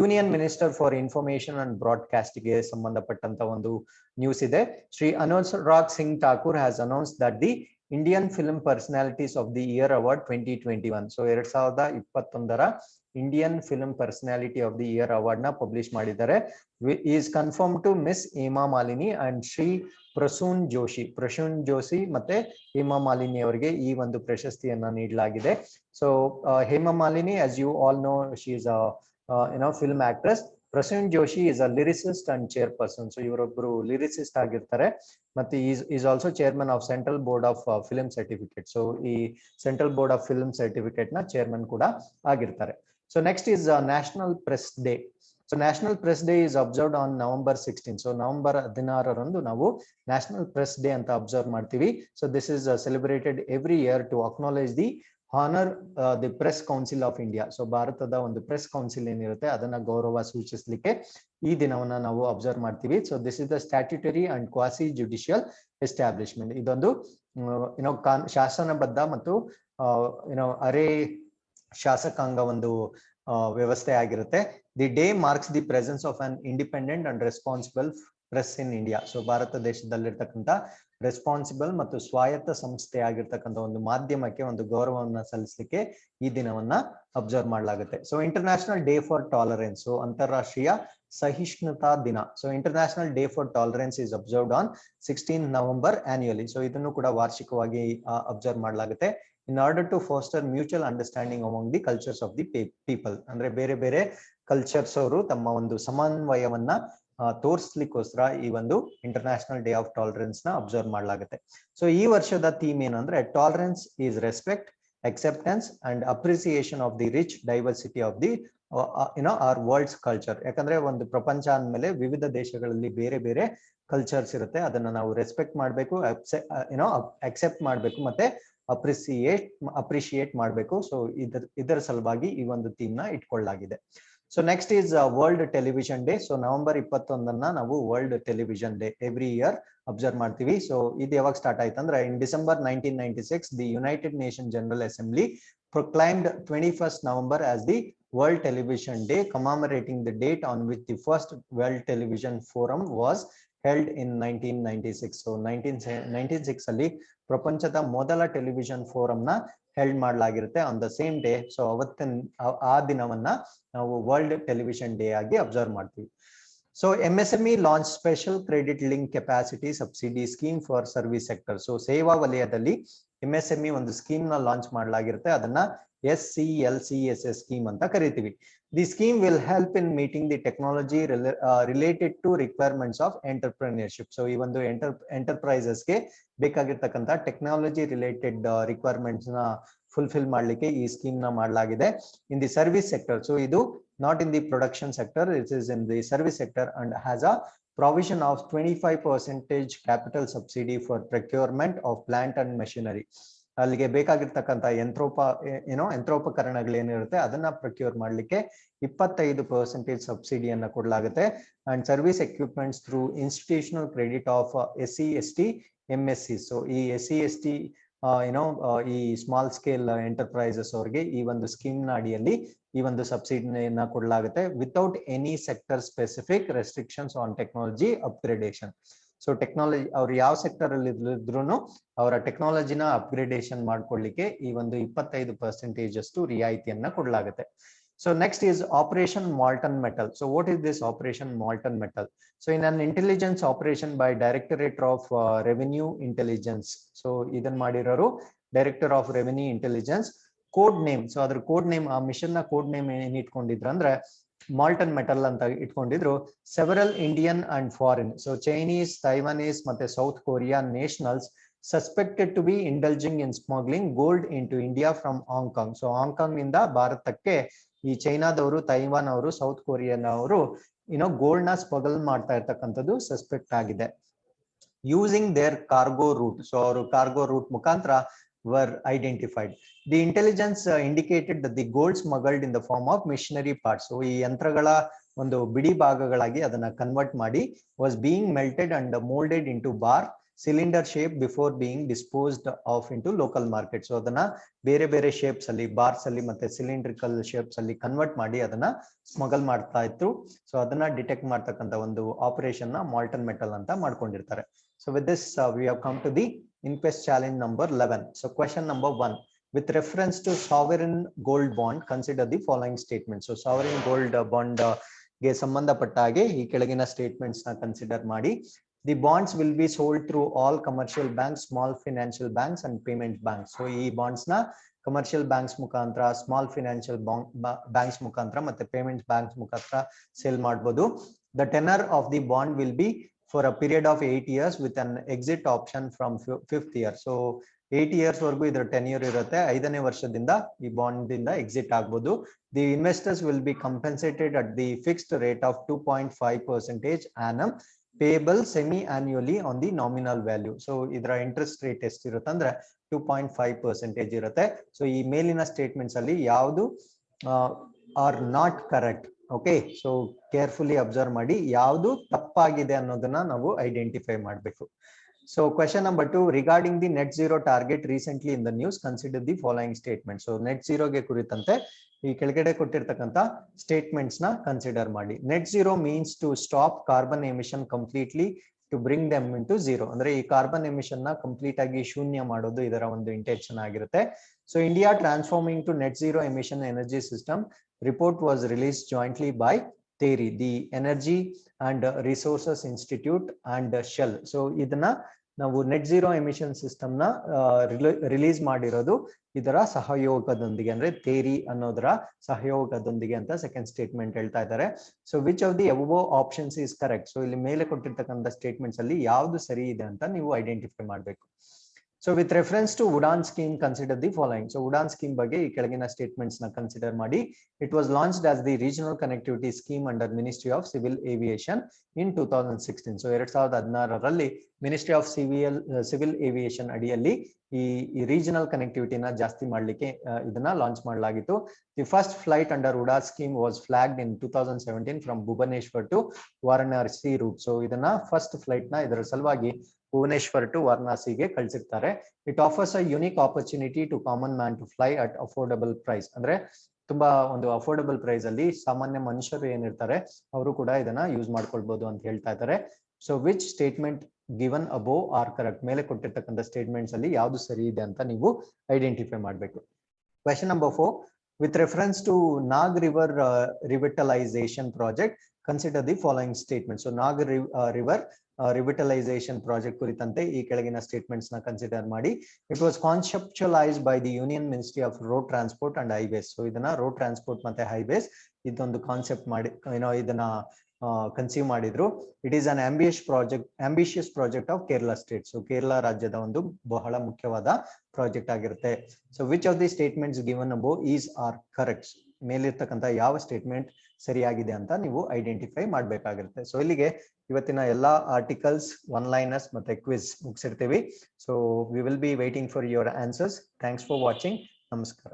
Union Minister for Information and Broadcasting ಗೆ ಸಂಬಂಧಪಟ್ಟಂತ ಒಂದು ನ್ಯೂಸ್ ಇದೆ. Shri Anurag Singh Thakur has announced that the Indian Film Personalities of the Year Award 2021. So 2021ರ Indian film personality of the year award ನ publish ಮಾಡಿದ್ದಾರೆ. Is confirm to miss Hema Malini and Shri Prasoon Joshi ಮತ್ತೆ ಹೇಮಾ ಮಾಲಿನಿ ಅವರಿಗೆ ಈ ಒಂದು ಪ್ರಶಸ್ತಿಯನ್ನ ನೀಡಲಾಗಿದೆ. So Hema Malini, as you all know, she is a film actress. Prasoon Joshi is a lyricist and chairperson. So ಇವರೊಬ್ಬರು ಲಿರಿಸಿಸ್ಟ್ ಆಗಿರ್ತಾರೆ ಮತ್ತೆ is also chairman of central board of film certificate. So ಈ central board of film certificate ನ chairman ಕೂಡ ಆಗಿರ್ತಾರೆ. So next is National Press Day. So National Press Day is observed on November 16. So November 16ರಂದು ನಾವು National Press Day ಅಂತ observe ಮಾಡ್ತೀವಿ. So this is celebrated every year to acknowledge the honor the Press Council of India. So ಭಾರತದ ಒಂದು press council ಏನಿರುತ್ತೆ ಅದನ್ನ ಗೌರವ ಸೂಚಿಸಲಿಕ್ಕೆ ಈ ದಿನವನ್ನ ನಾವು ಅಬ್ಸರ್ವ್ ಮಾಡ್ತೀವಿ. So this is the statutory and quasi judicial establishment. ಇದೊಂದು ಶಾಸನಬದ್ಧ ಮತ್ತು ಅರೆ ಶಾಸಕಾಂಗ ಒಂದು ವ್ಯವಸ್ಥೆ ಆಗಿರುತ್ತೆ. The day marks the presence of an independent and responsible press in India. So ಭಾರತ ದೇಶದಲ್ಲಿರ್ತಕ್ಕಂಥ ರೆಸ್ಪಾನ್ಸಿಬಲ್ ಮತ್ತು ಸ್ವಾಯತ್ತ ಸಂಸ್ಥೆ ಆಗಿರ್ತಕ್ಕಂಥ ಒಂದು ಮಾಧ್ಯಮಕ್ಕೆ ಒಂದು ಗೌರವವನ್ನು ಸಲ್ಲಿಸಲಿಕ್ಕೆ ಈ ದಿನವನ್ನ ಅಬ್ಸರ್ವ್ ಮಾಡಲಾಗುತ್ತೆ. So international day for tolerance, so ಅಂತಾರಾಷ್ಟ್ರೀಯ ಸಹಿಷ್ಣುತಾ ದಿನ. So international day for tolerance is observed on 16 November annually. So ಇದನ್ನು ಕೂಡ ವಾರ್ಷಿಕವಾಗಿ ಅಬ್ಸರ್ವ್ ಮಾಡಲಾಗುತ್ತೆ. In order to foster mutual understanding among the cultures of the people, ಅಂದ್ರೆ ಬೇರೆ ಬೇರೆ ಕಲ್ಚರ್ಸ್ ಅವರು ತಮ್ಮ ಒಂದು ಸಮನ್ವಯವನ್ನ ತೋರಿಸ್ಲಿಕ್ಕೋಸ್ಕರ ಈ ಒಂದು ಇಂಟರ್ನ್ಯಾಷನಲ್ ಡೇ ಆಫ್ ಟಾಲರೆನ್ಸ್ ನ ಅಬ್ಸರ್ವ್ ಮಾಡಲಾಗುತ್ತೆ. ಸೊ ಈ ವರ್ಷದ ಥೀಮ್ ಏನಂದ್ರೆ tolerance is respect, acceptance and appreciation of the rich diversity of the our world's culture. ಯಾಕಂದ್ರೆ ಒಂದು ಪ್ರಪಂಚ ಅಂದ್ಮೇಲೆ ವಿವಿಧ ದೇಶಗಳಲ್ಲಿ ಬೇರೆ ಬೇರೆ ಕಲ್ಚರ್ಸ್ ಇರುತ್ತೆ, ಅದನ್ನ ನಾವು ರೆಸ್ಪೆಕ್ಟ್ ಮಾಡಬೇಕು, ಅಕ್ಸೆಪ್ಟ್ ಮಾಡಬೇಕು ಮತ್ತೆ ಅಪ್ರಿಶಿಯೇಟ್ ಮಾಡಬೇಕು. ಸೊ ಇದರ ಸಲುವಾಗಿ ಈ ಒಂದು ಥೀಮ್ ನ ಇಟ್ಕೊಳ್ಳಲಾಗಿದೆ. So next is world television day. So November 21 ನಾವು world television day every year observe ಮಾಡ್ತೀವಿ. ಸೊ ಇದು ಯಾವಾಗ ಸ್ಟಾರ್ಟ್ ಆಯ್ತು ಅಂದ್ರೆ in December 1996 the united nation general assembly proclaimed 21st November as the World Television Day, commemorating the date on which the first World Television Forum was held in 1996. So 1996 ಅಲ್ಲಿ ಪ್ರಪಂಚದ ಮೊದಲ television forum ನ held ಮಾಡಲಾಗಿರುತ್ತೆ on the same day. So ಅವತ್ತಿನ ಆ ದಿನವನ್ನ ನಾವು world television day ಆಗಿ ಅಬ್ಸರ್ವ್ ಮಾಡ್ತೀವಿ. So MSME launch special credit link capacity subsidy scheme for service sector. So ಸೇವಾ ವಲಯದಲ್ಲಿ MSME ಒಂದು ಸ್ಕೀಮ್ ನ ಲಾಂಚ್ ಮಾಡಲಾಗಿರುತ್ತೆ, ಅದನ್ನ SCLCSS ಸ್ಕೀಮ್ ಅಂತ ಕರಿತೀವಿ. The scheme will help in meeting the technology related to requirements of entrepreneurship. So ಈ ಒಂದು ಎಂಟರ್ಪ್ರೈಸಸ್ಗೆ ಬೇಕಾಗಿರ್ತಕ್ಕಂಥ ಟೆಕ್ನಾಲಜಿ ರಿಲೇಟೆಡ್ ರಿಕ್ವೈರ್ಮೆಂಟ್ಸ್ ನ ಫುಲ್ಫಿಲ್ ಮಾಡ್ಲಿಕ್ಕೆ ಈ ಸ್ಕೀಮ್ ನ ಮಾಡಲಾಗಿದೆ. In the service sector, so ಇದು not in the production sector, it is in the service sector and has a provision of 25% capital subsidy for procurement of plant and machinery. ಅಲ್ಲಿಗೆ ಬೇಕಾಗಿರ್ತಕ್ಕಂಥ ಯಂತ್ರೋಪಕರಣಗಳೇನಿರುತ್ತೆ ಅದನ್ನ procure ಮಾಡ್ಲಿಕ್ಕೆ 25% ಸಬ್ಸಿಡಿಯನ್ನ ಕೊಡಲಾಗುತ್ತೆ. And service equipments through institutional credit of SC/ST MSC. So ಈ SC/ST ಈ small scale enterprises ಅವ್ರಿಗೆ ಈ ಒಂದು ಸ್ಕೀಮ್ ನ ಅಡಿಯಲ್ಲಿ ಈ ಒಂದು ಸಬ್ಸಿಡಿನ ಕೊಡಲಾಗುತ್ತೆ without any sector specific restrictions on technology upgradation. So technology ಅವ್ರು ಯಾವ ಸೆಕ್ಟರ್ ಅಲ್ಲಿ ಇದ್ರೂ ಅವರ ಟೆಕ್ನಾಲಜಿನ ಅಪ್ಗ್ರೇಡೇಷನ್ ಮಾಡ್ಕೊಳ್ಳಿಕ್ಕೆ ಈ ಒಂದು 25% ಅಷ್ಟು ರಿಯಾಯಿತಿಯನ್ನ ಕೊಡಲಾಗುತ್ತೆ. So next is Operation Molten Metal. So what is this Operation Molten Metal? So in an intelligence operation by Directorate of Revenue Intelligence. So idan madiroru Director of Revenue Intelligence. Code name. So adar code name ಆ mission ನ code name ಏನ್ ಇಟ್ಕೊಂಡಿದ್ರು ಅಂದ್ರೆ molten metal ಅಂತ ಇಟ್ಕೊಂಡಿದ್ರು. Several Indian and foreign, so Chinese, Taiwanese ಮತ್ತೆ South Korea nationals suspected to be indulging in smuggling gold into India from Hong Kong. So Hong Kong ನಿಂದ ಭಾರತಕ್ಕೆ ಈ ಚೈನಾದವರು, ತೈವಾನ್ ಅವರು, ಸೌತ್ ಕೊರಿಯನ್ ಅವರು ಗೋಲ್ಡ್ ನ ಸ್ಮಗಲ್ ಮಾಡ್ತಾ ಇರ್ತಕ್ಕಂಥದ್ದು ಸಸ್ಪೆಕ್ಟ್ ಆಗಿದೆ. Using their cargo route, so ಅವರು ಕಾರ್ಗೋ ರೂಟ್ ಮುಖಾಂತರ were identified. The intelligence indicated that the gold smuggled in the form of machinery parts. So ಈ ಯಂತ್ರಗಳ ಒಂದು ಬಿಡಿ ಭಾಗಗಳಾಗಿ ಅದನ್ನ ಕನ್ವರ್ಟ್ ಮಾಡಿ was being melted and molded into bar cylinder shape before being disposed of into local market. So ಅದನ್ನ ಬೇರೆ ಬೇರೆ ಶೇಪ್ಸ್ ಅಲ್ಲಿ, ಬಾರ್ಸ್ ಅಲ್ಲಿ ಮತ್ತೆ ಸಿಲಿಂಡ್ರಿಕಲ್ ಶೇಪ್ಸ್ ಅಲ್ಲಿ ಕನ್ವರ್ಟ್ ಮಾಡಿ ಅದನ್ನ ಸ್ಮಗಲ್ ಮಾಡ್ತಾ ಇತ್ತು. ಸೊ ಅದನ್ನ ಡಿಟೆಕ್ಟ್ ಮಾಡ್ತಕ್ಕಂಥ ಒಂದು ಆಪರೇಷನ್ ನ ಮಾಲ್ಟನ್ ಮೆಟಲ್ ಅಂತ ಮಾಡ್ಕೊಂಡಿರ್ತಾರೆ. So with this we have come to the InQuest challenge number 11. So question number 1, with reference to sovereign gold bond, consider the following statements. So sovereign gold bond ಗೆ ಸಂಬಂಧಪಟ್ಟ ಹಾಗೆ ಈ ಕೆಳಗಿನ statements ನ consider ಮಾಡಿ. The bonds will be sold through all commercial banks, small financial banks and payment banks. So ಈ bonds ನ commercial banks ಮುಖಾಂತರ, ಸ್ಮಾಲ್ ಫಿನಾನ್ಷಿಯಲ್ ಬ್ಯಾಂಕ್ಸ್ ಮುಖಾಂತರ ಮತ್ತೆ ಪೇಮೆಂಟ್ ಬ್ಯಾಂಕ್ಸ್ ಮುಖಾಂತರ ಸೇಲ್ ಮಾಡಬಹುದು. The tenor of the bond will be for a period of 8 years with an exit option from 5th year. So 8 years ವರೆಗೂ ಇದರ tenure ಇರುತ್ತೆ. 5ನೇ ವರ್ಷದಿಂದ ಈ ಬಾಂಡ್ ಇಂದ ಎಕ್ಸಿಟ್ ಆಗಬಹುದು. The investors will be compensated at the fixed rate of 2.5% annum payable semi-annually on the nominal value. So ಇದರ interest rate ಎಷ್ಟಿರುತ್ತೆ ಅಂದ್ರೆ 2.5% ಇರುತ್ತೆ. ಸೊ ಈ ಮೇಲಿನ ಸ್ಟೇಟ್ಮೆಂಟ್ಸ್ ಅಲ್ಲಿ ಯಾವುದು are not correct. Okay, so carefully observe ಮಾಡಿ ಯಾವುದು ತಪ್ಪಾಗಿದೆ ಅನ್ನೋದನ್ನ ನಾವು ಐಡೆಂಟಿಫೈ ಮಾಡಬೇಕು. So question number 2, regarding the net zero target recently in the news, consider the following statement. So net zero ಗೆ ಕುರಿತಂತೆ ಈ ಕೆಳಗಡೆ ಕೊಟ್ಟಿರ್ತಕ್ಕಂಥ ಸ್ಟೇಟ್ಮೆಂಟ್ಸ್ ನ ಕನ್ಸಿಡರ್ ಮಾಡಿ. Net zero means to stop carbon emission completely to bring them into zero. ಅಂದ್ರೆ ಈ carbon emission ನ ಕಂಪ್ಲೀಟ್ ಆಗಿ ಶೂನ್ಯ ಮಾಡೋದು ಇದರ ಒಂದು ಇಂಟೆನ್ಷನ್ ಆಗಿರುತ್ತೆ. So India transforming to net zero emission energy system report was release jointly by TERI, the energy and resources institute and Shell. So ಇದನ್ನ ನಾವು ನೆಟ್ ಝೀರೋ ಎಮಿಷನ್ ಸಿಸ್ಟಮ್ ನ ರಿಲೀಸ್ ಮಾಡಿರೋದು ಇದರ ಸಹಯೋಗದೊಂದಿಗೆ, ಅಂದ್ರೆ TERI ಅನ್ನೋದರ ಸಹಯೋಗದೊಂದಿಗೆ ಅಂತ ಸೆಕೆಂಡ್ ಸ್ಟೇಟ್ಮೆಂಟ್ ಹೇಳ್ತಾ ಇದ್ದಾರೆ. So which of the above options is correct. So ಇಲ್ಲಿ ಮೇಲೆ ಕೊಟ್ಟಿರ್ತಕ್ಕಂಥ ಸ್ಟೇಟ್ಮೆಂಟ್ಸ್ ಅಲ್ಲಿ ಯಾವ್ದು ಸರಿ ಇದೆ ಅಂತ ನೀವು ಐಡೆಂಟಿಫೈ ಮಾಡಬೇಕು. So with reference to UDAN scheme, consider the following. So UDAN scheme ಬಗ್ಗೆ ಈ ಕೆಳಗಿನ ಸ್ಟೇಟ್ಮೆಂಟ್ಸ್ ನ ಕನ್ಸಿಡರ್ ಮಾಡಿ. It was launched as the regional connectivity scheme under Ministry of Civil Aviation in 2016. So 2016ರಲ್ಲಿ Ministry of Civil Aviation ಅಡಿಯಲ್ಲಿ ಈ regional ಕನೆಕ್ಟಿವಿಟಿನ ಜಾಸ್ತಿ ಮಾಡಲಿಕ್ಕೆ ಇದನ್ನ ಲಾಂಚ್ ಮಾಡಲಾಗಿತ್ತು. The first flight under UDAN scheme was flagged in 2017 from Bhubaneswar to Varanasi route. So ಇದನ್ನ first flight ನ ಇದರ ಸಲುವಾಗಿ ಭುವನೇಶ್ವರ್ ಟು ವಾರಣಾಸಿಗೆ ಕಳಿಸಿರ್ತಾರೆ. It offers a unique opportunity to common man to fly at affordable price. ಅಂದ್ರೆ ತುಂಬಾ ಒಂದು affordable price ಅಲ್ಲಿ ಸಾಮಾನ್ಯ ಮನುಷ್ಯರು ಏನಿರ್ತಾರೆ ಅವರು ಕೂಡ ಇದನ್ನ ಯೂಸ್ ಮಾಡ್ಕೊಳ್ಬಹುದು ಅಂತ ಹೇಳ್ತಾ ಇದ್ದಾರೆ. So which statement given above are correct. ಮೇಲೆ ಕೊಟ್ಟಿರ್ತಕ್ಕಂಥ ಸ್ಟೇಟ್ಮೆಂಟ್ಸ್ ಅಲ್ಲಿ ಯಾವ್ದು ಸರಿ ಇದೆ ಅಂತ ನೀವು ಐಡೆಂಟಿಫೈ ಮಾಡಬೇಕು. Question number 4. With reference to Nag River revitalization project, consider the following statements. So Nag River revitalization project ಕುರಿತಂತೆ ಈ ಕೆಳಗಿನ ಸ್ಟೇಟ್ಮೆಂಟ್ಸ್ ನ ಕನ್ಸಿಡರ್ ಮಾಡಿ. It was conceptualised by the union ministry of road transport and highways. So ಇದನ್ನ road transport ಮತ್ತೆ highways ಇದೊಂದು concept ಮಾಡಿ ಇದನ್ನ ಕನ್ಸೀವ್ ಮಾಡಿದ್ರು. It is an ambitious project of Kerala state. So Kerala ರಾಜ್ಯದ ಒಂದು ಬಹಳ ಮುಖ್ಯವಾದ ಪ್ರಾಜೆಕ್ಟ್ ಆಗಿರುತ್ತೆ. So which of the statements given above is are correct. ಮೇಲಿರ್ತಕ್ಕಂಥ ಯಾವ ಸ್ಟೇಟ್ಮೆಂಟ್ ಸರಿಯಾಗಿದೆ ಅಂತ ನೀವು ಐಡೆಂಟಿಫೈ ಮಾಡಬೇಕಾಗಿರುತ್ತೆ. ಸೊ ಇಲ್ಲಿಗೆ ಇವತ್ತಿನ ಎಲ್ಲಾ ಆರ್ಟಿಕಲ್ಸ್, ಒನ್ ಲೈನರ್ಸ್ ಮತ್ತೆ ಕ್ವಿಜ್ ಮುಗಿಸಿರ್ತೀವಿ. So we will be waiting for your answers. Thanks for watching. ನಮಸ್ಕಾರ.